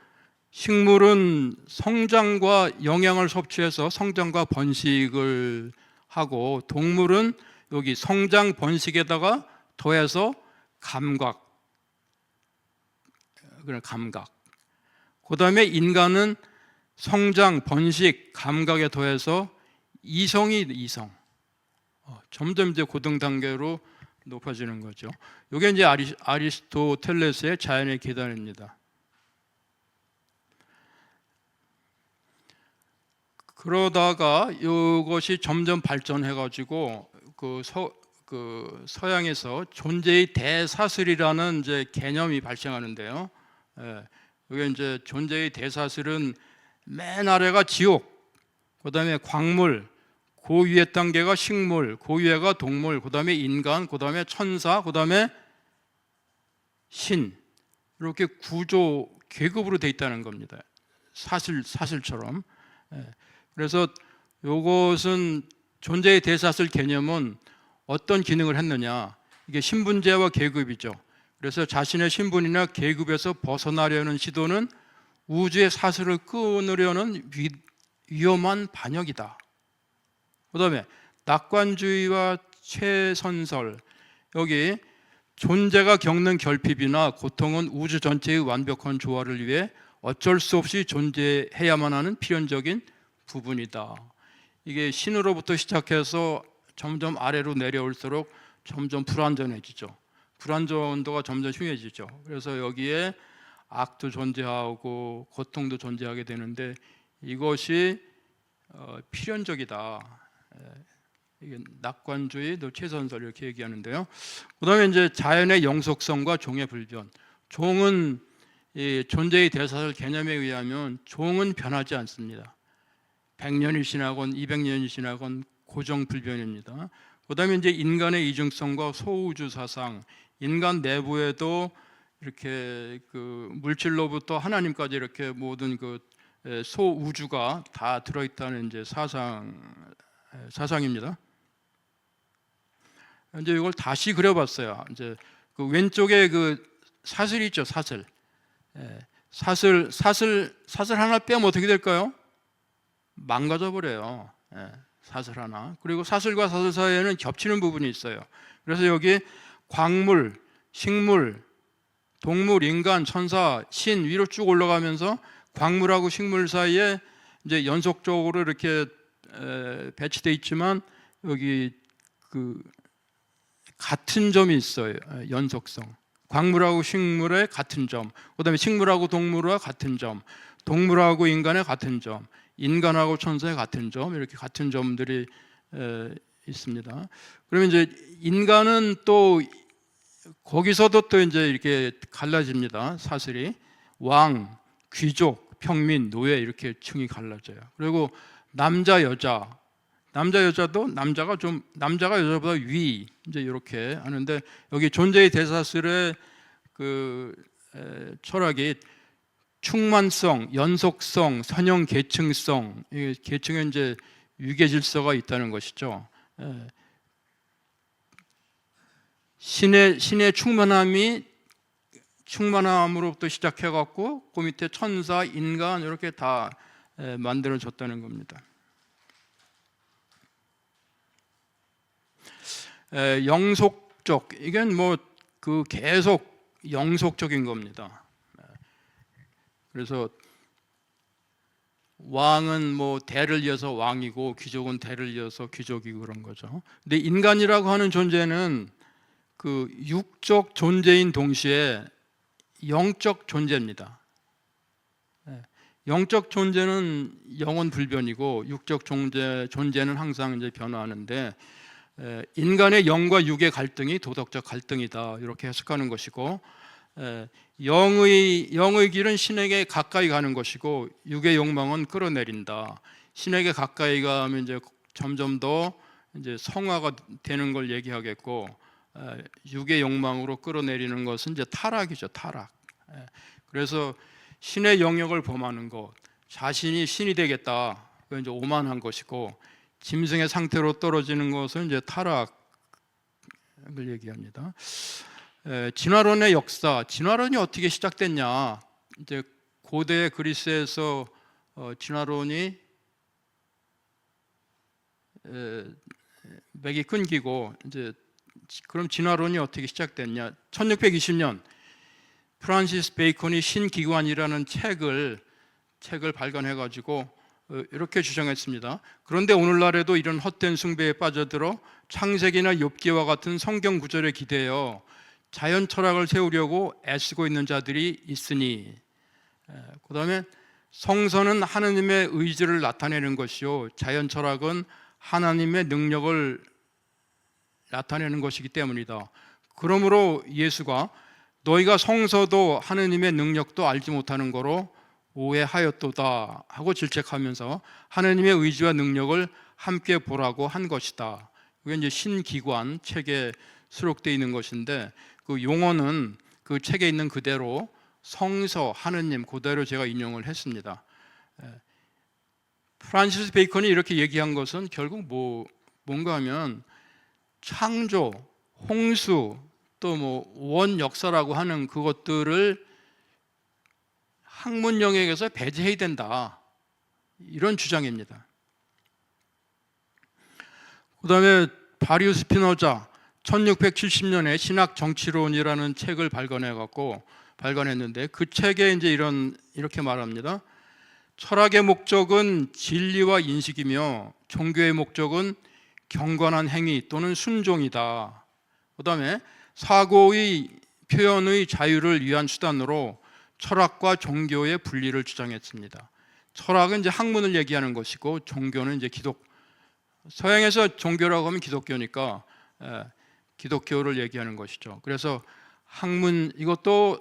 식물은 성장과 영양을 섭취해서 성장과 번식을 하고 동물은 여기 성장 번식에다가 더해서 감각. 그 다음에 인간은 성장, 번식, 감각에 더해서 이성. 점점 이제 고등 단계로 높아지는 거죠. 이게 이제 아리스토텔레스의 자연의 계단입니다. 그러다가 이것이 점점 발전해가지고 서양에서 존재의 대사슬이라는 이제 개념이 발생하는데요. 이게 이제 존재의 대사슬은 맨 아래가 지옥, 그다음에 광물, 그 위에 단계가 식물, 그 위에가 동물, 그다음에 인간, 그다음에 천사, 그다음에 신. 이렇게 구조 계급으로 돼 있다는 겁니다. 사실처럼. 그래서 이것은 존재의 대사슬 개념은 어떤 기능을 했느냐, 이게 신분제와 계급이죠. 그래서 자신의 신분이나 계급에서 벗어나려는 시도는 우주의 사슬을 끊으려는 위험한 반역이다. 그 다음에 낙관주의와 최선설, 여기 존재가 겪는 결핍이나 고통은 우주 전체의 완벽한 조화를 위해 어쩔 수 없이 존재해야만 하는 필연적인 부분이다. 이게 신으로부터 시작해서 점점 아래로 내려올수록 점점 불완전해지죠. 불완전도가 점점 심해지죠. 그래서 여기에 악도 존재하고 고통도 존재하게 되는데 이것이 필연적이다. 이게 낙관주의, 또 최선설 이렇게 얘기하는데요. 그다음에 이제 자연의 영속성과 종의 불변. 종은 이 존재의 대사슬 개념에 의하면 종은 변하지 않습니다. 100년이 지나건 200년이 지나건 고정불변입니다. 그다음에 이제 인간의 이중성과 소우주 사상, 인간 내부에도 이렇게 그 물질로부터 하나님까지 이렇게 모든 그 소우주가 다 들어있다는 이제 사상입니다. 이제 이걸 다시 그려봤어요. 이제 그 왼쪽에 그 사슬이 있죠, 사슬. 사슬 하나 빼면 어떻게 될까요? 망가져 버려요. 사슬 하나. 그리고 사슬과 사슬 사이에는 겹치는 부분이 있어요. 그래서 여기 광물, 식물, 동물, 인간, 천사, 신 위로 쭉 올라가면서 광물하고 식물 사이에 이제 연속적으로 이렇게 배치되어 있지만 여기 그 같은 점이 있어요. 연속성. 광물하고 식물의 같은 점, 그다음에 식물하고 동물과 같은 점, 동물하고 인간의 같은 점, 인간하고 천사의 같은 점, 이렇게 같은 점들이 있습니다. 그러면 이제 인간은 또 거기서도 또 이제 이렇게 갈라집니다. 사슬이 왕, 귀족, 평민, 노예 이렇게 층이 갈라져요. 그리고 남자, 여자도 남자가 여자보다 위 이제 이렇게 하는데 여기 존재의 대사슬의 그 철학이 충만성, 연속성, 선형 계층성, 이 계층에 이제 위계 질서가 있다는 것이죠. 신의 충만함으로부터 시작해갖고 그 밑에 천사, 인간 이렇게 다 만들어졌다는 겁니다. 영속적, 이건 뭐 그 계속 영속적인 겁니다. 그래서 왕은 뭐 대를 이어서 왕이고 귀족은 대를 이어서 귀족이고 그런 거죠. 근데 인간이라고 하는 존재는 그 육적 존재인 동시에 영적 존재입니다. 영적 존재는 영원 불변이고 육적 존재는 항상 이제 변화하는데 인간의 영과 육의 갈등이 도덕적 갈등이다 이렇게 해석하는 것이고 영의 길은 신에게 가까이 가는 것이고 육의 욕망은 끌어내린다. 신에게 가까이 가면 이제 점점 더 이제 성화가 되는 걸 얘기하겠고 육의 욕망으로 끌어내리는 것은 이제 타락이죠, 타락. 그래서 신의 영역을 범하는 것, 자신이 신이 되겠다, 그건 이제 오만한 것이고 짐승의 상태로 떨어지는 것은 이제 타락을 얘기합니다. 진화론의 역사, 진화론이 어떻게 시작됐냐? 이제 고대 그리스에서 진화론이 맥이 끊기고 이제 그럼 진화론이 어떻게 시작됐냐? 1620년 프란시스 베이컨이 신기관이라는 책을 발간해가지고 이렇게 주장했습니다. 그런데 오늘날에도 이런 헛된 숭배에 빠져들어 창세기나 욥기와 같은 성경 구절에 기대어 자연 철학을 세우려고 애쓰고 있는 자들이 있으니, 그 다음에 성서는 하나님의 의지를 나타내는 것이요 자연 철학은 하나님의 능력을 나타내는 것이기 때문이다. 그러므로 예수가 너희가 성서도 하나님의 능력도 알지 못하는 거로 오해하였도다 하고 질책하면서 하나님의 의지와 능력을 함께 보라고 한 것이다. 그게 이제 신기관 책에 수록되어 있는 것인데 그 용어는 그 책에 있는 그대로 성서, 하느님 그대로 제가 인용을 했습니다. 프란시스 베이컨이 이렇게 얘기한 것은 결국 뭔가 하면 창조, 홍수, 또 원 역사라고 하는 그것들을 학문 영역에서 배제해야 된다, 이런 주장입니다. 그 다음에 바리우 스피노자 1670년에 신학 정치론이라는 책을 발간했는데 그 책에 이제 이렇게 말합니다. 철학의 목적은 진리와 인식이며 종교의 목적은 경건한 행위 또는 순종이다. 그 다음에 사고의 표현의 자유를 위한 수단으로 철학과 종교의 분리를 주장했습니다. 철학은 이제 학문을 얘기하는 것이고 종교는 이제 서양에서 종교라고 하면 기독교니까 기독교를 얘기하는 것이죠. 그래서 이것도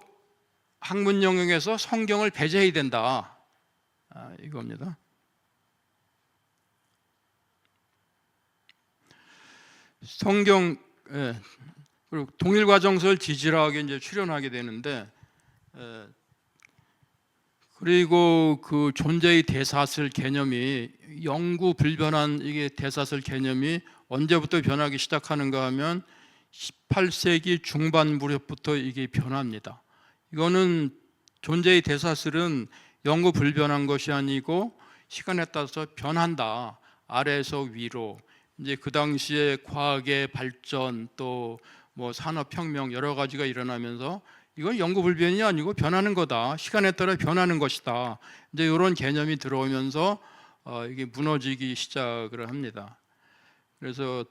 학문 영역에서 성경을 배제해야 된다, 이겁니다. 성경, 그리고 동일과정설 지질학에 이제 출연하게 되는데, 그리고 그 존재의 대사슬 개념이 영구불변한 이게 대사슬 개념이 언제부터 변하기 시작하는가 하면 18세기 중반 무렵부터 이게 변합니다. 이거는 존재의 대사슬은 영구불변한 것이 아니고 시간에 따라서 변한다. 아래에서 위로. 이제 그 당시에 과학의 발전 또 산업혁명 여러 가지가 일어나면서 이건 영구불변이 아니고 변하는 거다. 시간에 따라 변하는 것이다. 이제 이런 개념이 들어오면서 이게 무너지기 시작을 합니다. 그래서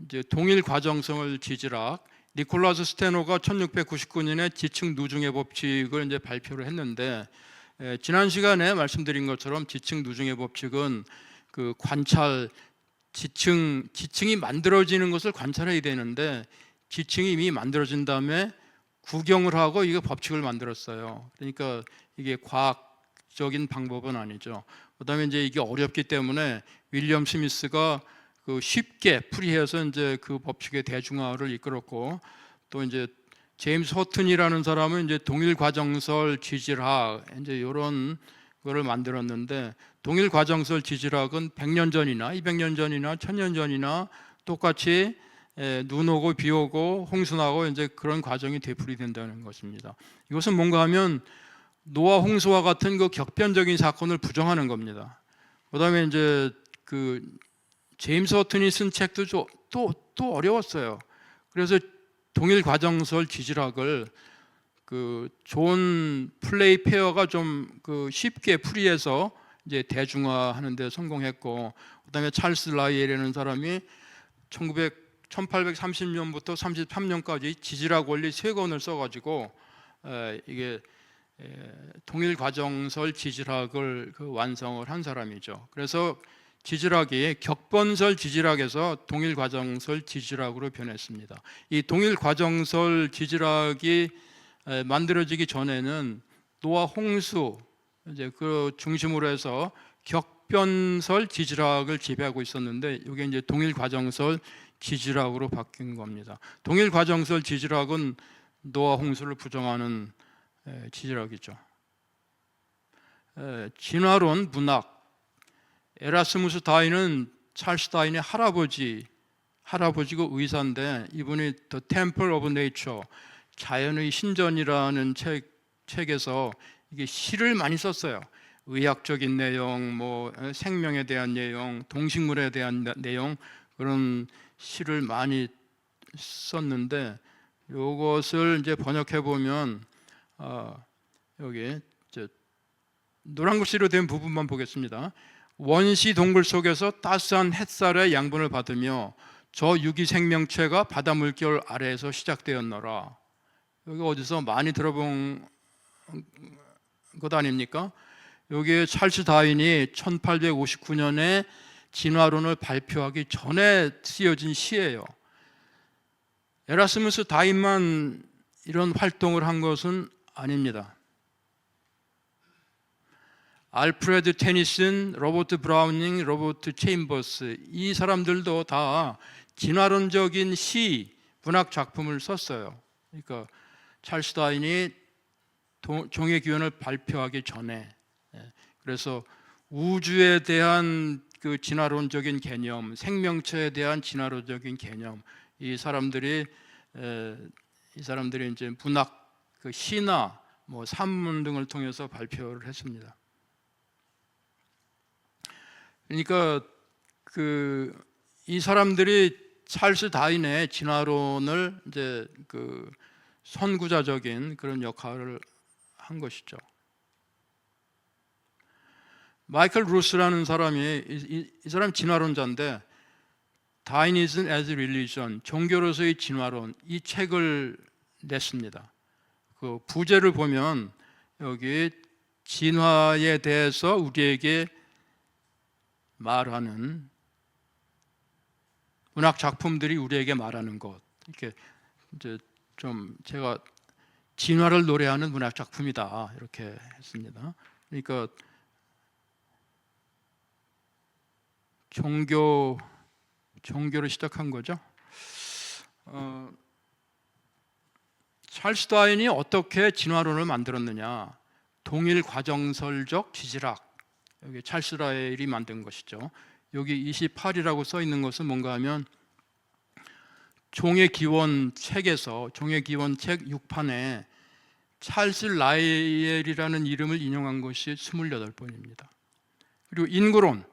이제 동일 과정성을 지질학, 니콜라스 스테노가 1699년에 지층 누중의 법칙을 이제 발표를 했는데, 지난 시간에 말씀드린 것처럼 지층 누중의 법칙은 그 관찰, 지층이 만들어지는 것을 관찰해야 되는데 지층이 이미 만들어진 다음에 구경을 하고 이게 법칙을 만들었어요. 그러니까 이게 과학적인 방법은 아니죠. 그다음에 이제 이게 어렵기 때문에 윌리엄 스미스가 그 쉽게 풀이해서 이제 그 법칙의 대중화를 이끌었고, 또 이제 제임스 허튼이라는 사람은 이제 동일 과정설 지질학 이제 이런 거를 만들었는데, 동일 과정설 지질학은 100년 전이나 200년 전이나 1000년 전이나 똑같이 눈 오고 비 오고 홍수 나고 이제 그런 과정이 되풀이된다는 것입니다. 이것은 뭔가 하면 노아 홍수와 같은 그 격변적인 사건을 부정하는 겁니다. 그다음에 이제 그 제임스 허튼이 쓴 책도 또 어려웠어요. 그래서 동일 과정설 지질학을 그 존 플레이페어가 좀 그 쉽게 풀이해서 이제 대중화하는 데 성공했고, 그다음에 찰스 라이엘이라는 사람이 1830년부터 33년까지 지질학 원리 3권을 써가지고 이게 동일 과정설 지질학을 완성을 한 사람이죠. 그래서 지질학이 격번설 지질학에서 동일 과정설 지질학으로 변했습니다. 이 동일 과정설 지질학이 만들어지기 전에는 노아 홍수 이제 그 중심으로 해서 격변설 지질학을 지배하고 있었는데, 이게 이제 동일 과정설 지질학으로 바뀐 겁니다. 동일 과정설 지질학은 노아 홍수를 부정하는 지질학이죠. 진화론 문학, 에라스무스 다윈은 찰스 다윈의 할아버지고 의사인데, 이분이 The Temple of Nature, 자연의 신전이라는 책에서 이게 시를 많이 썼어요. 의학적인 내용, 생명에 대한 내용, 동식물에 대한 내용, 그런 시를 많이 썼는데, 이것을 이제 번역해 보면 여기 노란 글씨로 된 부분만 보겠습니다. 원시 동굴 속에서 따스한 햇살의 양분을 받으며 저 유기 생명체가 바다 물결 아래에서 시작되었노라. 여기 어디서 많이 들어본 것 아닙니까? 여기에 찰스 다윈이 1859년에 진화론을 발표하기 전에 쓰여진 시예요. 에라스무스 다윈만 이런 활동을 한 것은 아닙니다. 알프레드 테니슨, 로버트 브라우닝, 로버트 체임버스, 이 사람들도 다 진화론적인 시, 문학 작품을 썼어요. 그러니까 찰스 다윈이 종의 기원을 발표하기 전에. 그래서 우주에 대한 그 진화론적인 개념, 생명체에 대한 진화론적인 개념, 이 사람들이 이제 문학, 그 시나 뭐 산문 등을 통해서 발표를 했습니다. 그러니까 이 사람들이 찰스 다윈의 진화론을 이제 그 선구자적인 그런 역할을 한 것이죠. 마이클 루스라는 사람이 이 사람 진화론자인데 Darwinism as Religion, 종교로서의 진화론, 이 책을 냈습니다. 그 부제를 보면 여기 진화에 대해서 우리에게 말하는 문학 작품들이 우리에게 말하는 것, 이렇게 이제 좀 제가 진화를 노래하는 문학 작품이다 이렇게 했습니다. 그러니까 종교를 시작한 거죠. 찰스 다윈이 어떻게 진화론을 만들었느냐? 동일 과정설적 지질학, 여기 찰스 다윈이 만든 것이죠. 여기 28이라고 써 있는 것은 뭔가 하면 종의 기원 책에서, 종의 기원 책 6판에 찰스 라이엘이라는 이름을 인용한 것이 28번입니다. 그리고 인구론,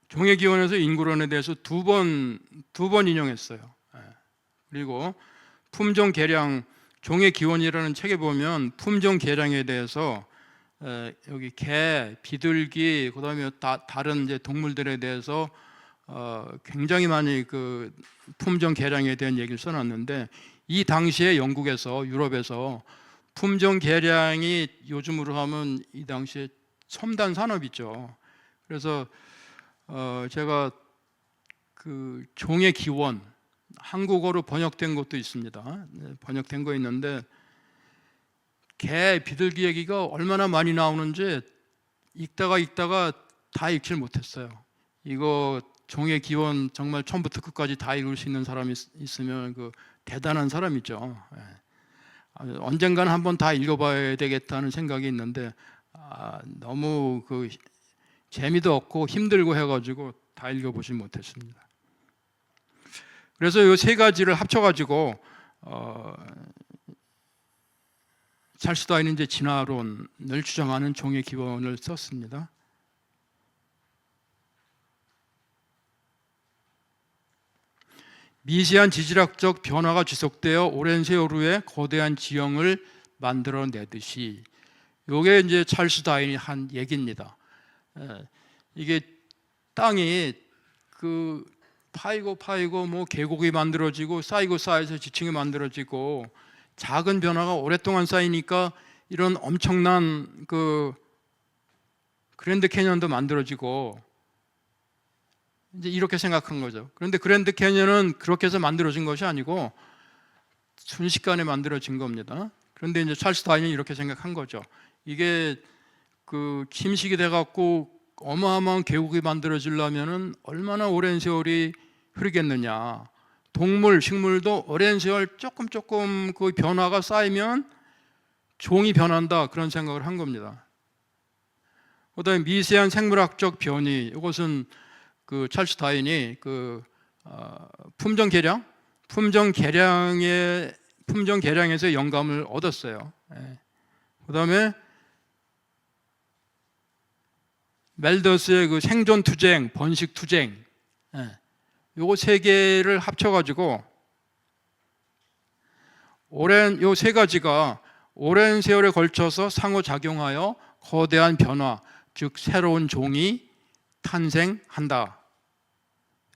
종의 기원에서 인구론에 대해서 두 번 인용했어요. 그리고 품종 개량, 종의 기원이라는 책에 보면 품종 개량에 대해서 여기 개, 비둘기, 그다음에 다른 이제 동물들에 대해서 굉장히 많이 그 품종 개량에 대한 얘기를 써놨는데, 이 당시에 영국에서, 유럽에서 품종 개량이 요즘으로 하면 이 당시에 첨단 산업이죠. 그래서 제가 그 종의 기원, 한국어로 번역된 것도 있습니다. 번역된 거 있는데 개, 비둘기 얘기가 얼마나 많이 나오는지 읽다가 다 읽질 못했어요. 이거 종의 기원 정말 처음부터 끝까지 다 읽을 수 있는 사람이 있으면 그 대단한 사람이죠. 언젠가는 한번 다 읽어봐야 되겠다는 생각이 있는데 너무 그 재미도 없고 힘들고 해가지고 다 읽어보지 못했습니다. 그래서 이 세 가지를 합쳐가지고 찰스 다윈은 이제 진화론을 주장하는 종의 기원을 썼습니다. 미세한 지질학적 변화가 지속되어 오랜 세월 후에 거대한 지형을 만들어내듯이, 이게 이제 찰스 다윈이 한 얘기입니다. 이게 땅이 그 파이고 뭐 계곡이 만들어지고 쌓여서 지층이 만들어지고 작은 변화가 오랫동안 쌓이니까 이런 엄청난 그 그랜드 캐년도 만들어지고, 이제 이렇게 생각한 거죠. 그런데 그랜드 캐년은 그렇게 해서 만들어진 것이 아니고 순식간에 만들어진 겁니다. 그런데 이제 찰스 다윈이 이렇게 생각한 거죠. 이게 그 침식이 돼갖고 어마어마한 계곡이 만들어지려면은 얼마나 오랜 세월이 흐르겠느냐. 동물, 식물도 오랜 세월 조금 그 변화가 쌓이면 종이 변한다, 그런 생각을 한 겁니다. 그다음에 미세한 생물학적 변이, 이것은 그 찰스 다윈이 그 품종 개량에서 영감을 얻었어요. 그다음에 멜더스의 그 생존 투쟁, 번식 투쟁, 요거 세 개를 합쳐가지고 요 세 가지가 오랜 세월에 걸쳐서 상호작용하여 거대한 변화, 즉 새로운 종이 탄생한다.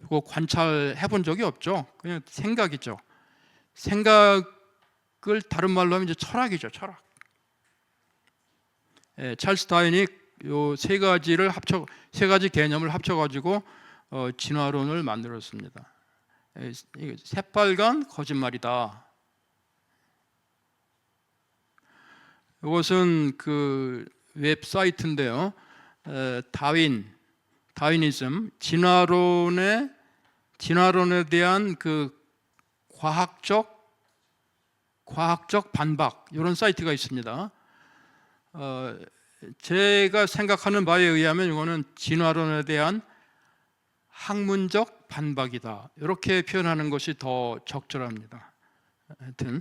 이거 관찰해 본 적이 없죠. 그냥 생각이죠. 생각을 다른 말로 하면 이제 철학이죠, 철학. 찰스 다윈이 요 세 가지 개념을 합쳐가지고 진화론을 만들었습니다. 새빨간 거짓말이다. 이것은 그 웹사이트인데요. 다윈이즘, 진화론에 대한 그 과학적 과학적 반박 이런 사이트가 있습니다. 제가 생각하는 바에 의하면 이거는 진화론에 대한 학문적 반박이다. 이렇게 표현하는 것이 더 적절합니다. 하여튼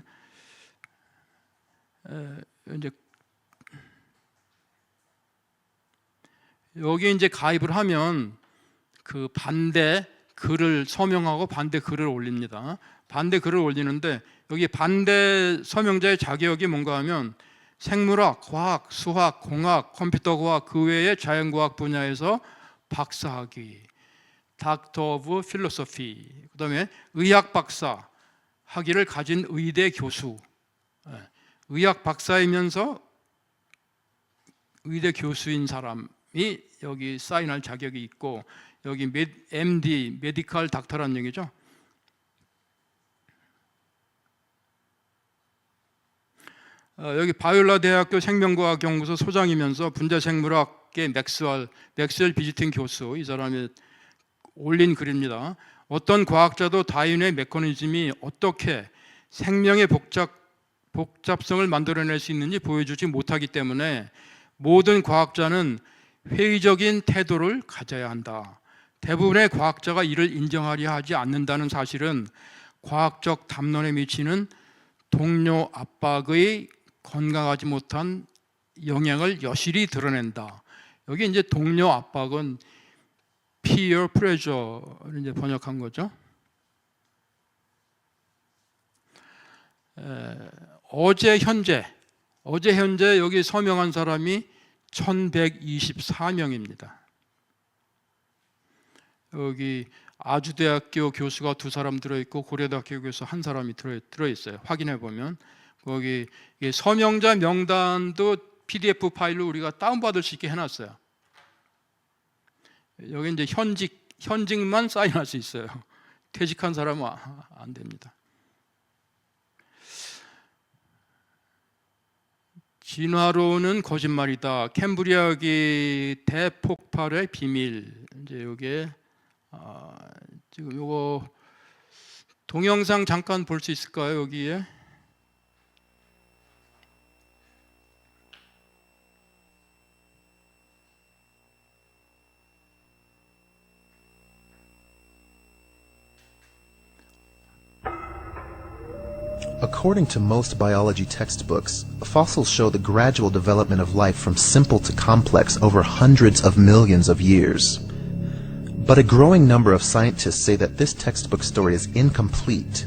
이제 여기 이제 가입을 하면 그 반대 글을 서명하고 반대 글을 올립니다. 반대 글을 올리는데 여기 반대 서명자의 자격이 뭔가 하면 생물학, 과학, 수학, 공학, 컴퓨터과학 그 외의 자연과학 분야에서 박사학위, 닥터 오브 필로소피, 그 다음에 의학 박사 학위를 가진 의대 교수, 의학 박사이면서 의대 교수인 사람이 여기 사인할 자격이 있고, 여기 MD, 메디컬 닥터라는 얘기죠. 여기 바이올라 대학교 생명과학 연구소 소장이면서 분자생물학계 맥스웰 비지팅 교수, 이 사람이 올린 글입니다. 어떤 과학자도 다윈의 메커니즘이 어떻게 생명의 복잡성을 만들어낼 수 있는지 보여주지 못하기 때문에 모든 과학자는 회의적인 태도를 가져야 한다. 대부분의 과학자가 이를 인정하려 하지 않는다는 사실은 과학적 담론에 미치는 동료 압박의 건강하지 못한 영향을 여실히 드러낸다. 여기 이제 동료 압박은 peer pressure를 이제 번역한 거죠. 어제 현재 여기 서명한 사람이 1124명입니다. 여기 아주대학교 교수가 2사람 들어있고 고려대학교 교수 1사람이 들어있어요. 확인해 보면 거기 서명자 명단도 PDF 파일로 우리가 다운받을 수 있게 해놨어요. 여기 이제 현직만 사인할 수 있어요. 퇴직한 사람은 안 됩니다. 진화론은 거짓말이다. 캠브리아기 대폭발의 비밀. 이제 여기에 지금 요거 동영상 잠깐 볼 수 있을까요? 여기에. According to most biology textbooks, fossils show the gradual development of life from simple to complex over hundreds of millions of years. But a growing number of scientists say that this textbook story is incomplete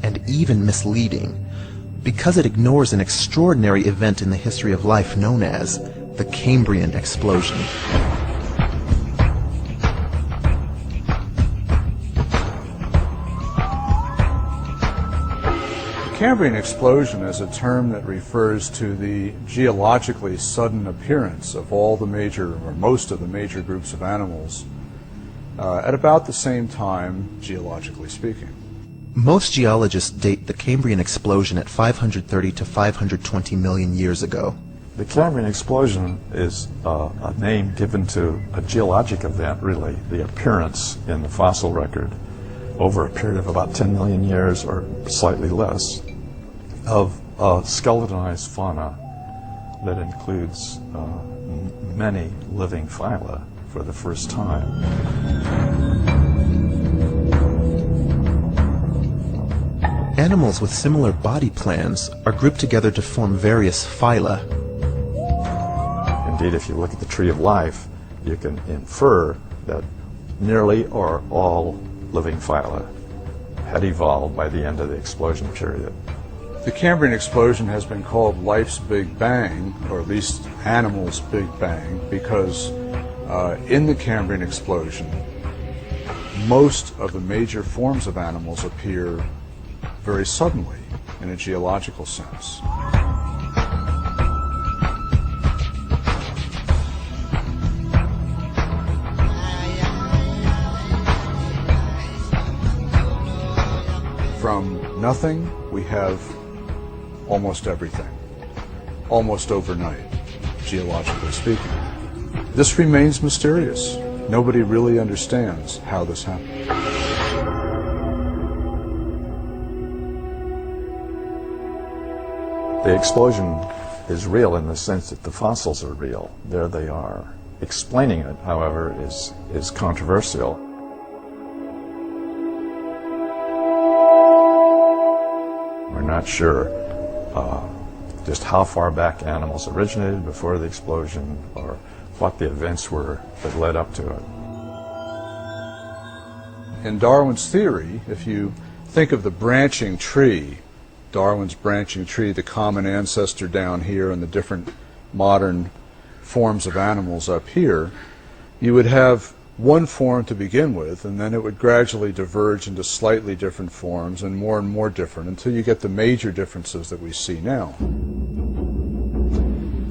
and even misleading because it ignores an extraordinary event in the history of life known as the Cambrian explosion. The Cambrian explosion is a term that refers to the geologically sudden appearance of all the major, or most of the major groups of animals at about the same time, geologically speaking. Most geologists date the Cambrian explosion at 530 to 520 million years ago. The Cambrian explosion is a name given to a geologic event, really, the appearance in the fossil record over a period of about 10 million years or slightly less of skeletonized fauna that includes many living phyla for the first time. Animals with similar body plans are grouped together to form various phyla. Indeed, if you look at the tree of life, you can infer that nearly or all living phyla had evolved by the end of the explosion period. The Cambrian explosion has been called life's Big Bang, or at least animals' Big Bang, because in the Cambrian explosion, most of the major forms of animals appear very suddenly in a geological sense. From nothing, we have almost everything, almost overnight, geologically speaking. This remains mysterious. Nobody really understands how this happened. The explosion is real in the sense that the fossils are real. There they are. Explaining it, however, is controversial. We're not sure just how far back animals originated before the explosion or what the events were that led up to it. In Darwin's theory, if you think of the branching tree, Darwin's branching tree, the common ancestor down here and the different modern forms of animals up here, you would have one form to begin with, and then it would gradually diverge into slightly different forms and more different until you get the major differences that we see now.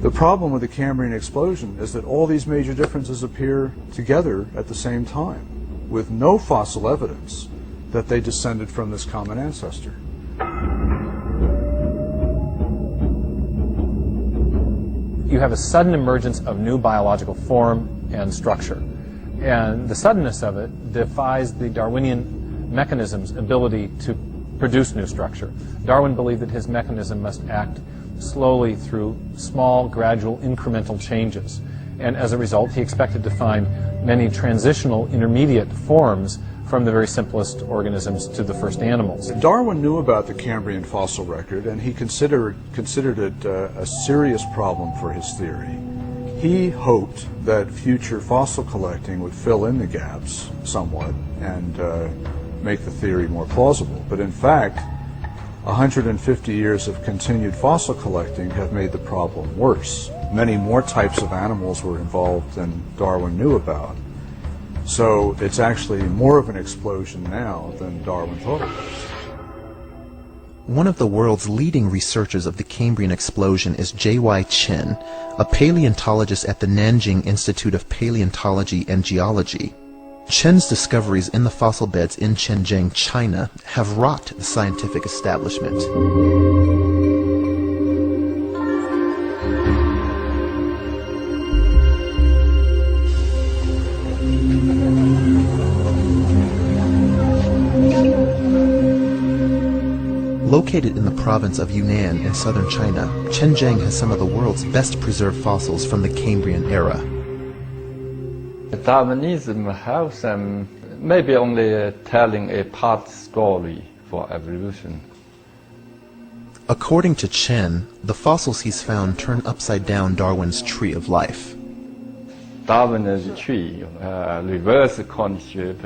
The problem with the Cambrian explosion is that all these major differences appear together at the same time, with no fossil evidence that they descended from this common ancestor. You have a sudden emergence of new biological form and structure. And the suddenness of it defies the Darwinian mechanism's ability to produce new structure. Darwin believed that his mechanism must act slowly through small, gradual, incremental changes. And as a result, he expected to find many transitional intermediate forms from the very simplest organisms to the first animals. Darwin knew about the Cambrian fossil record, and he considered it a serious problem for his theory. He hoped that future fossil collecting would fill in the gaps somewhat and make the theory more plausible. But in fact, 150 years of continued fossil collecting have made the problem worse. Many more types of animals were involved than Darwin knew about. So it's actually more of an explosion now than Darwin thought it was. One of the world's leading researchers of the Cambrian explosion is J.Y. Chen, a paleontologist at the Nanjing Institute of Paleontology and Geology. Chen's discoveries in the fossil beds in Shenzhen, China, have rocked the scientific establishment. Located in the province of Yunnan in southern China, Shenzhen has some of the world's best preserved fossils from the Cambrian era. Darwinism has maybe only telling a part story for evolution. According to Chen, the fossils he's found turn upside down Darwin's tree of life. Darwin's tree reverse concept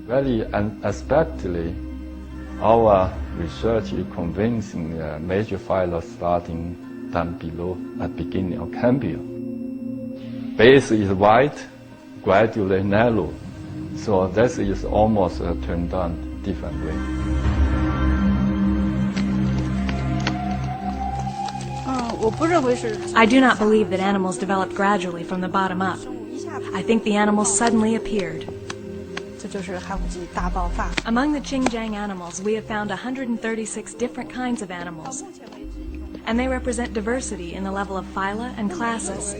very unexpectedly. Our research is convincing major phyla starting down below at beginning of Cambrian. Base is wide, gradually narrow, so this is almost turned on different way. I do not believe that animals developed gradually from the bottom up. I think the animals suddenly appeared. Among the Qingjiang animals, we have found 136 different kinds of animals, and they represent diversity in the level of phyla and classes.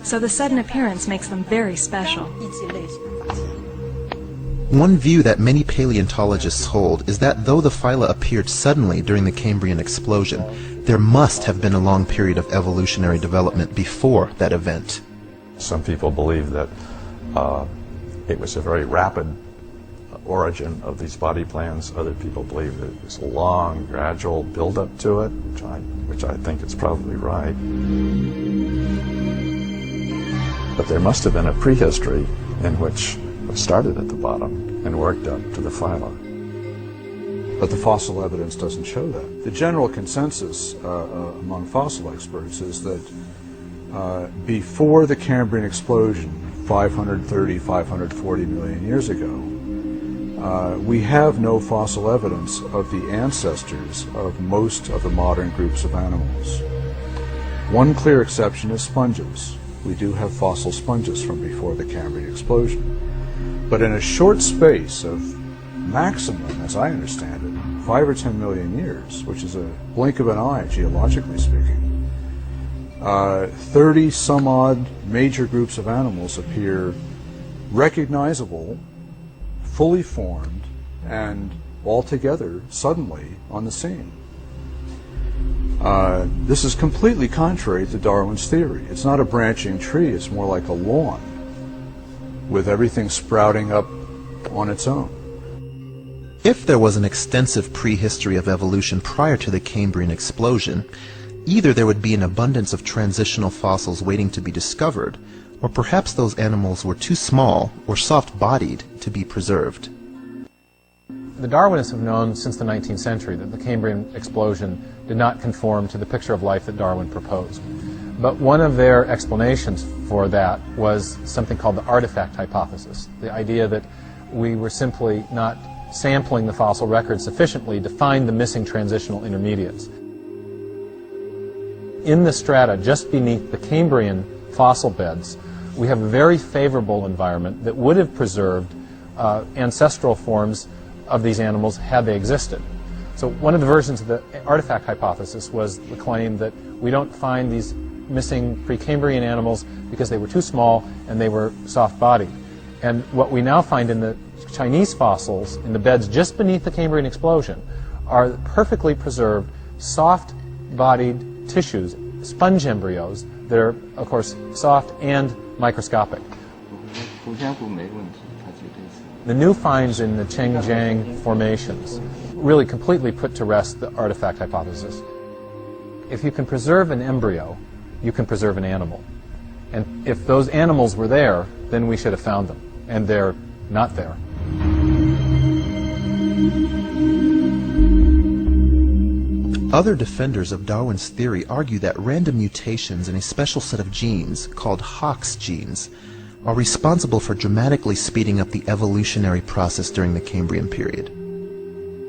So the sudden appearance makes them very special. One view that many paleontologists hold is that though the phyla appeared suddenly during the Cambrian explosion, there must have been a long period of evolutionary development before that event. Some people believe that it was a very rapid origin of these body plans. Other people believe that it was a long, gradual build-up to it, which I think is probably right. But there must have been a prehistory in which it started at the bottom and worked up to the phyla. But the fossil evidence doesn't show that. The general consensus among fossil experts is that before the Cambrian explosion, 530, 540 million years ago, we have no fossil evidence of the ancestors of most of the modern groups of animals. One clear exception is sponges. We do have fossil sponges from before the Cambrian explosion. But in a short space of maximum, as I understand it, 5 or 10 million years, which is a blink of an eye, geologically speaking, 30 some odd major groups of animals appear recognizable, fully formed, and altogether suddenly on the scene. This is completely contrary to Darwin's theory. It's not a branching tree, it's more like a lawn with everything sprouting up on its own. If there was an extensive prehistory of evolution prior to the Cambrian explosion, either there would be an abundance of transitional fossils waiting to be discovered, or perhaps those animals were too small or soft-bodied to be preserved. The Darwinists have known since the 19th century that the Cambrian explosion did not conform to the picture of life that Darwin proposed. But one of their explanations for that was something called the artifact hypothesis, the idea that we were simply not sampling the fossil record sufficiently to find the missing transitional intermediates. In the strata just beneath the Cambrian fossil beds, we have a very favorable environment that would have preserved ancestral forms of these animals had they existed. So one of the versions of the artifact hypothesis was the claim that we don't find these missing Precambrian animals because they were too small and they were soft-bodied. And what we now find in the Chinese fossils in the beds just beneath the Cambrian explosion are perfectly preserved, soft-bodied tissues, sponge embryos that are, of course, soft and microscopic. The new finds in the Chengjiang formations really completely put to rest the artifact hypothesis. If you can preserve an embryo, you can preserve an animal. And if those animals were there, then we should have found them. And they're not there. Other defenders of Darwin's theory argue that random mutations in a special set of genes, called Hox genes, are responsible for dramatically speeding up the evolutionary process during the Cambrian period.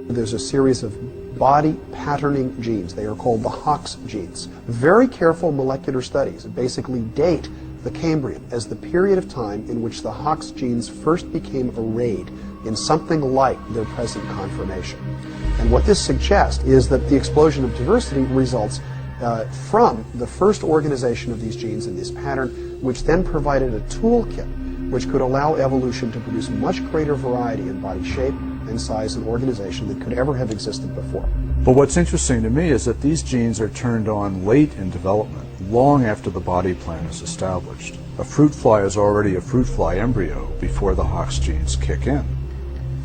There's a series of body patterning genes. They are called the Hox genes. Very careful molecular studies basically date the Cambrian as the period of time in which the Hox genes first became arrayed in something like their present conformation. And what this suggests is that the explosion of diversity results from the first organization of these genes in this pattern, which then provided a toolkit which could allow evolution to produce much greater variety in body shape and size and organization than could ever have existed before. But what's interesting to me is that these genes are turned on late in development, long after the body plan is established. A fruit fly is already a fruit fly embryo before the Hox genes kick in.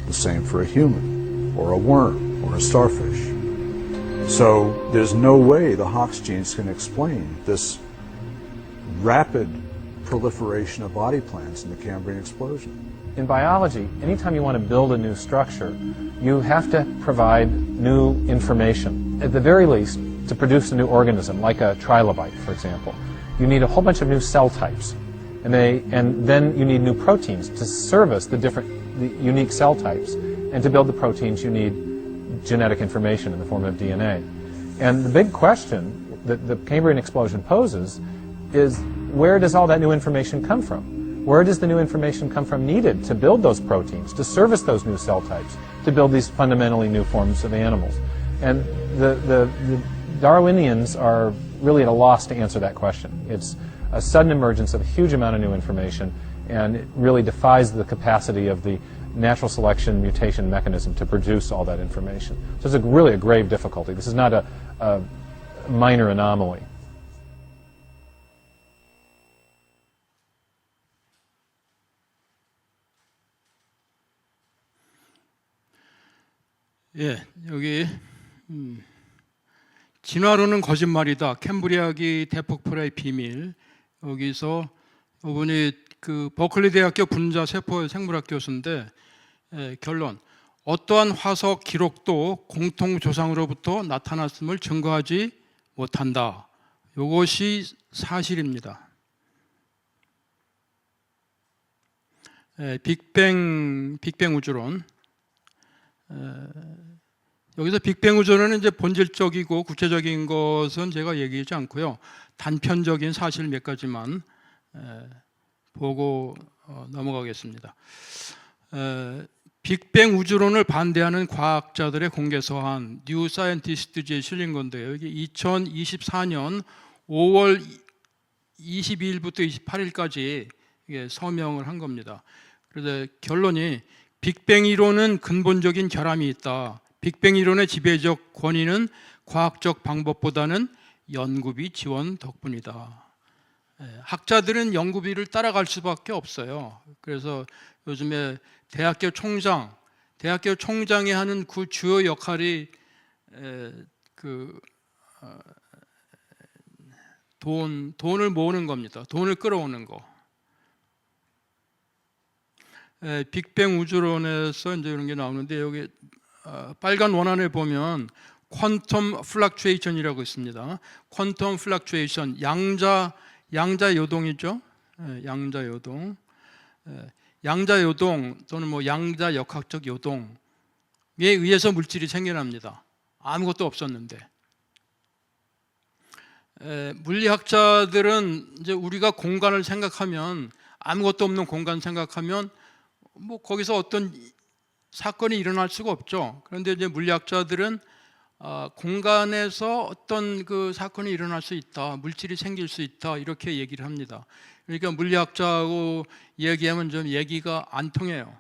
The same for a human, or a worm, or a starfish. So there's no way the Hox genes can explain this rapid proliferation of body plans in the Cambrian explosion. In biology, anytime you want to build a new structure, you have to provide new information. At the very least, to produce a new organism, like a trilobite, for example, you need a whole bunch of new cell types. And then you need new proteins to service the unique cell types. And to build the proteins, you need genetic information in the form of DNA. And the big question that the Cambrian explosion poses is, where does all that new information come from? Where does the new information come from needed to build those proteins, to service those new cell types, to build these fundamentally new forms of animals? And the Darwinians are really at a loss to answer that question. It's a sudden emergence of a huge amount of new information, and it really defies the capacity of the natural selection mutation mechanism to produce all that information. So it's really a grave difficulty. This is not a minor anomaly. 예, 여기 진화론은 거짓말이다. 캠브리아기 대폭발의 비밀. 여기서 이분이 그 버클리 대학교 분자 세포 생물학 교수인데 결론. 어떠한 화석 기록도 공통 조상으로부터 나타났음을 증거하지 못한다. 이것이 사실입니다. 빅뱅 우주론. 여기서 빅뱅 우주론은 이제 본질적이고 구체적인 것은 제가 얘기하지 않고요. 단편적인 사실 몇 가지만 보고 넘어가겠습니다. 빅뱅 우주론을 반대하는 과학자들의 공개서한 뉴 사이언티스트지에 실린 건데요. 여기 2024년 5월 22일부터 28일까지 서명을 한 겁니다. 그래서 결론이 빅뱅 이론은 근본적인 결함이 있다. 빅뱅 이론의 지배적 권위는 과학적 방법보다는 연구비 지원 덕분이다. 학자들은 연구비를 따라갈 수밖에 없어요. 그래서 요즘에 대학교 총장이 하는 그 주요 역할이 돈을 모으는 겁니다. 돈을 끌어오는 거. 빅뱅 우주론에서 이제 이런 게 나오는데 여기 빨간 원안에 보면 퀀텀 플럭추에이션이라고 있습니다. 퀀텀 플럭추에이션, 양자 요동이죠. 양자 요동. 양자 요동 또는 뭐 양자 역학적 요동에 의해서 물질이 생겨납니다. 아무것도 없었는데. 물리학자들은 이제 우리가 공간을 생각하면, 아무것도 없는 공간 생각하면 뭐 거기서 어떤 사건이 일어날 수가 없죠. 그런데 이제 물리학자들은 공간에서 어떤 그 사건이 일어날 수 있다, 물질이 생길 수 있다, 이렇게 얘기를 합니다. 그러니까 물리학자하고 얘기하면 좀 얘기가 안 통해요.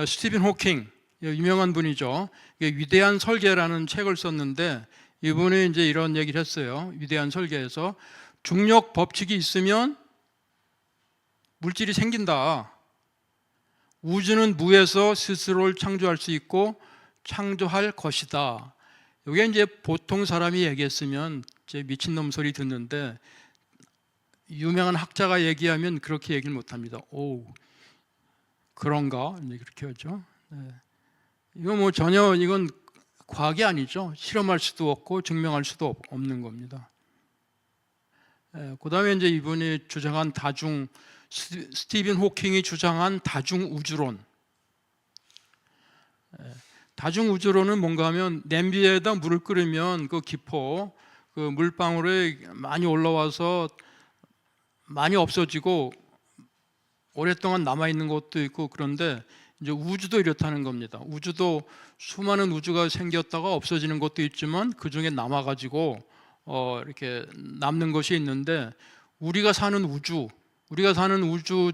스티븐 호킹, 유명한 분이죠. 위대한 설계라는 책을 썼는데 이분이 이제 이런 얘기를 했어요. 위대한 설계에서 중력 법칙이 있으면 물질이 생긴다. 우주는 무에서 스스로를 창조할 수 있고 창조할 것이다. 이게 이제 보통 사람이 얘기했으면 이제 미친놈 소리 듣는데, 유명한 학자가 얘기하면 그렇게 얘기를 못합니다. 오, 그런가? 이제 그렇게 하죠. 이거 뭐 전혀 이건 과학이 아니죠. 실험할 수도 없고 증명할 수도 없는 겁니다. 그 다음에 이제 이분이 주장한 스티븐 호킹이 주장한 다중우주론. 다중우주론은 뭔가 하면 냄비에다 물을 끓이면 그 기포, 그 물방울이 많이 올라와서 많이 없어지고 오랫동안 남아있는 것도 있고, 그런데 이제 우주도 이렇다는 겁니다. 우주도 수많은 우주가 생겼다가 없어지는 것도 있지만 그 중에 남아가지고 이렇게 남는 것이 있는데, 우리가 사는 우주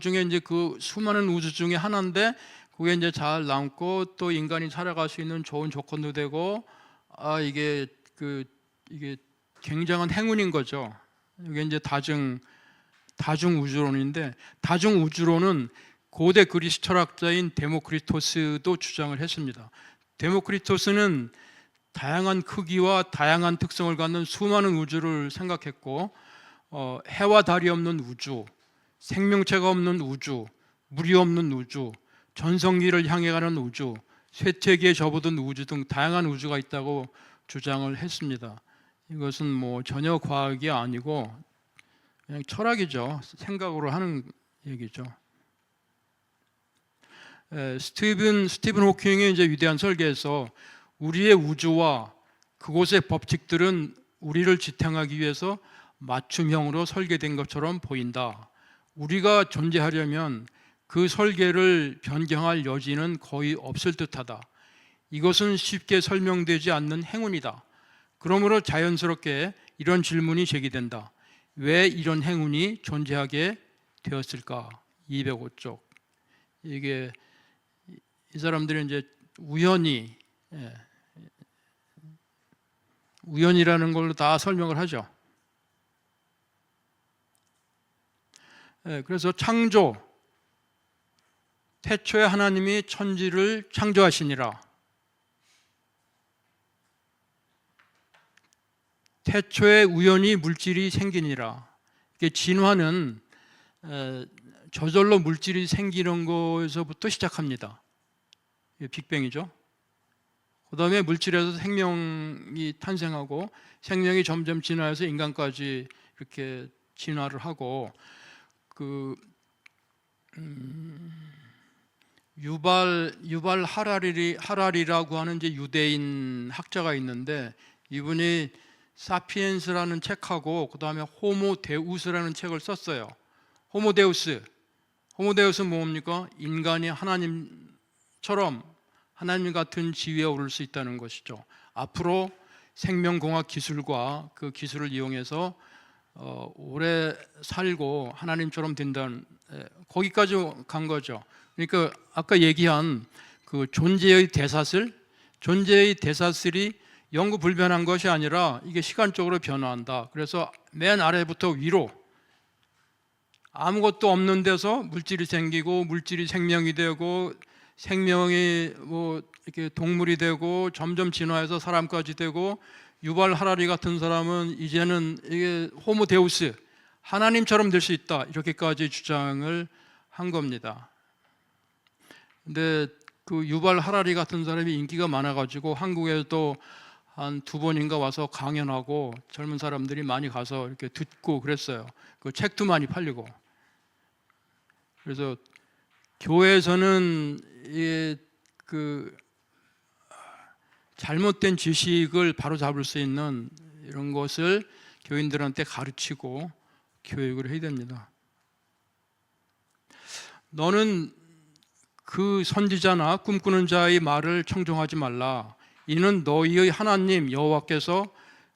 중에 이제 그 수많은 우주 중에 하나인데 그게 이제 잘 남고 또 인간이 살아갈 수 있는 좋은 조건도 되고, 이게 굉장한 행운인 거죠. 이게 이제 다중우주론인데, 다중우주론은 고대 그리스 철학자인 데모크리토스도 주장을 했습니다. 데모크리토스는 다양한 크기와 다양한 특성을 갖는 수많은 우주를 생각했고, 해와 달이 없는 우주, 생명체가 없는 우주, 물이 없는 우주, 전성기를 향해 가는 우주, 쇠퇴기에 접어든 우주 등 다양한 우주가 있다고 주장을 했습니다. 이것은 뭐 전혀 과학이 아니고 그냥 철학이죠. 생각으로 하는 얘기죠. 스티븐 호킹의 이제 위대한 설계에서 우리의 우주와 그곳의 법칙들은 우리를 지탱하기 위해서 맞춤형으로 설계된 것처럼 보인다. 우리가 존재하려면 그 설계를 변경할 여지는 거의 없을 듯하다. 이것은 쉽게 설명되지 않는 행운이다. 그러므로 자연스럽게 이런 질문이 제기된다. 왜 이런 행운이 존재하게 되었을까? 205쪽. 이게 이 사람들이 이제 우연이라는 걸로 다 설명을 하죠. 그래서 태초에 하나님이 천지를 창조하시니라. 태초에 우연히 물질이 생기니라. 이게 진화는 저절로 물질이 생기는 것에서부터 시작합니다. 빅뱅이죠. 그 다음에 물질에서 생명이 탄생하고 생명이 점점 진화해서 인간까지 이렇게 진화를 하고, 유발 하라리라고 하는 이제 유대인 학자가 있는데, 이분이 사피엔스라는 책하고 그 다음에 호모데우스라는 책을 썼어요. 호모데우스는 뭡니까? 인간이 하나님처럼 하나님 같은 지위에 오를 수 있다는 것이죠. 앞으로 생명공학 기술과 그 기술을 이용해서 오래 살고 하나님처럼 된다는, 거기까지 간 거죠. 그러니까 아까 얘기한 그 존재의 대사슬, 존재의 대사슬이 영구 불변한 것이 아니라 이게 시간적으로 변화한다. 그래서 맨 아래부터 위로 아무것도 없는 데서 물질이 생기고 물질이 생명이 되고 생명이 뭐 이렇게 동물이 되고 점점 진화해서 사람까지 되고 유발 하라리 같은 사람은 이제는 이게 호모 데우스 하나님처럼 될 수 있다 이렇게까지 주장을 한 겁니다. 근데 그 유발 하라리 같은 사람이 인기가 많아가지고 한국에도 한 2번인가 와서 강연하고 젊은 사람들이 많이 가서 이렇게 듣고 그랬어요. 그 책도 많이 팔리고. 그래서 교회에서는 그 잘못된 지식을 바로잡을 수 있는 이런 것을 교인들한테 가르치고 교육을 해야 됩니다. 너는 그 선지자나 꿈꾸는 자의 말을 청종하지 말라. 이는 너희의 하나님 여호와께서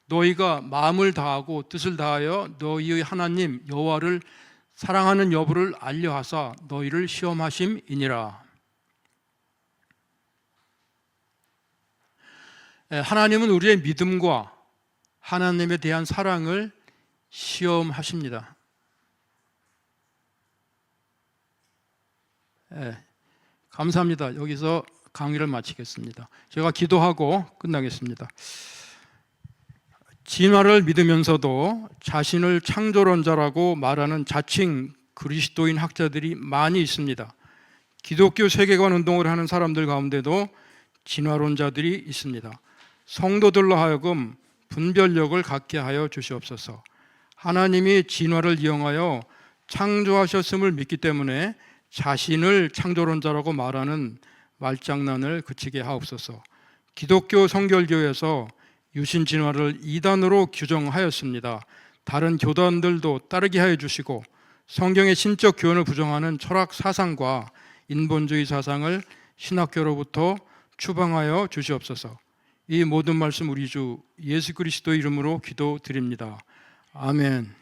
너희가 마음을 다하고 뜻을 다하여 너희의 하나님 여호와를 사랑하는 여부를 알려하사 너희를 시험하심이니라. 하나님은 우리의 믿음과 하나님에 대한 사랑을 시험하십니다. 감사합니다. 여기서 강의를 마치겠습니다. 제가 기도하고 끝나겠습니다. 진화를 믿으면서도 자신을 창조론자라고 말하는 자칭 그리스도인 학자들이 많이 있습니다. 기독교 세계관 운동을 하는 사람들 가운데도 진화론자들이 있습니다. 성도들로 하여금 분별력을 갖게 하여 주시옵소서. 하나님이 진화를 이용하여 창조하셨음을 믿기 때문에 자신을 창조론자라고 말하는 말장난을 그치게 하옵소서. 기독교 성결교에서 유신 진화를 이단으로 규정하였습니다. 다른 교단들도 따르게 하여 주시고 성경의 신적 교훈을 부정하는 철학 사상과 인본주의 사상을 신학교로부터 추방하여 주시옵소서. 이 모든 말씀 우리 주 예수 그리스도 이름으로 기도드립니다. 아멘.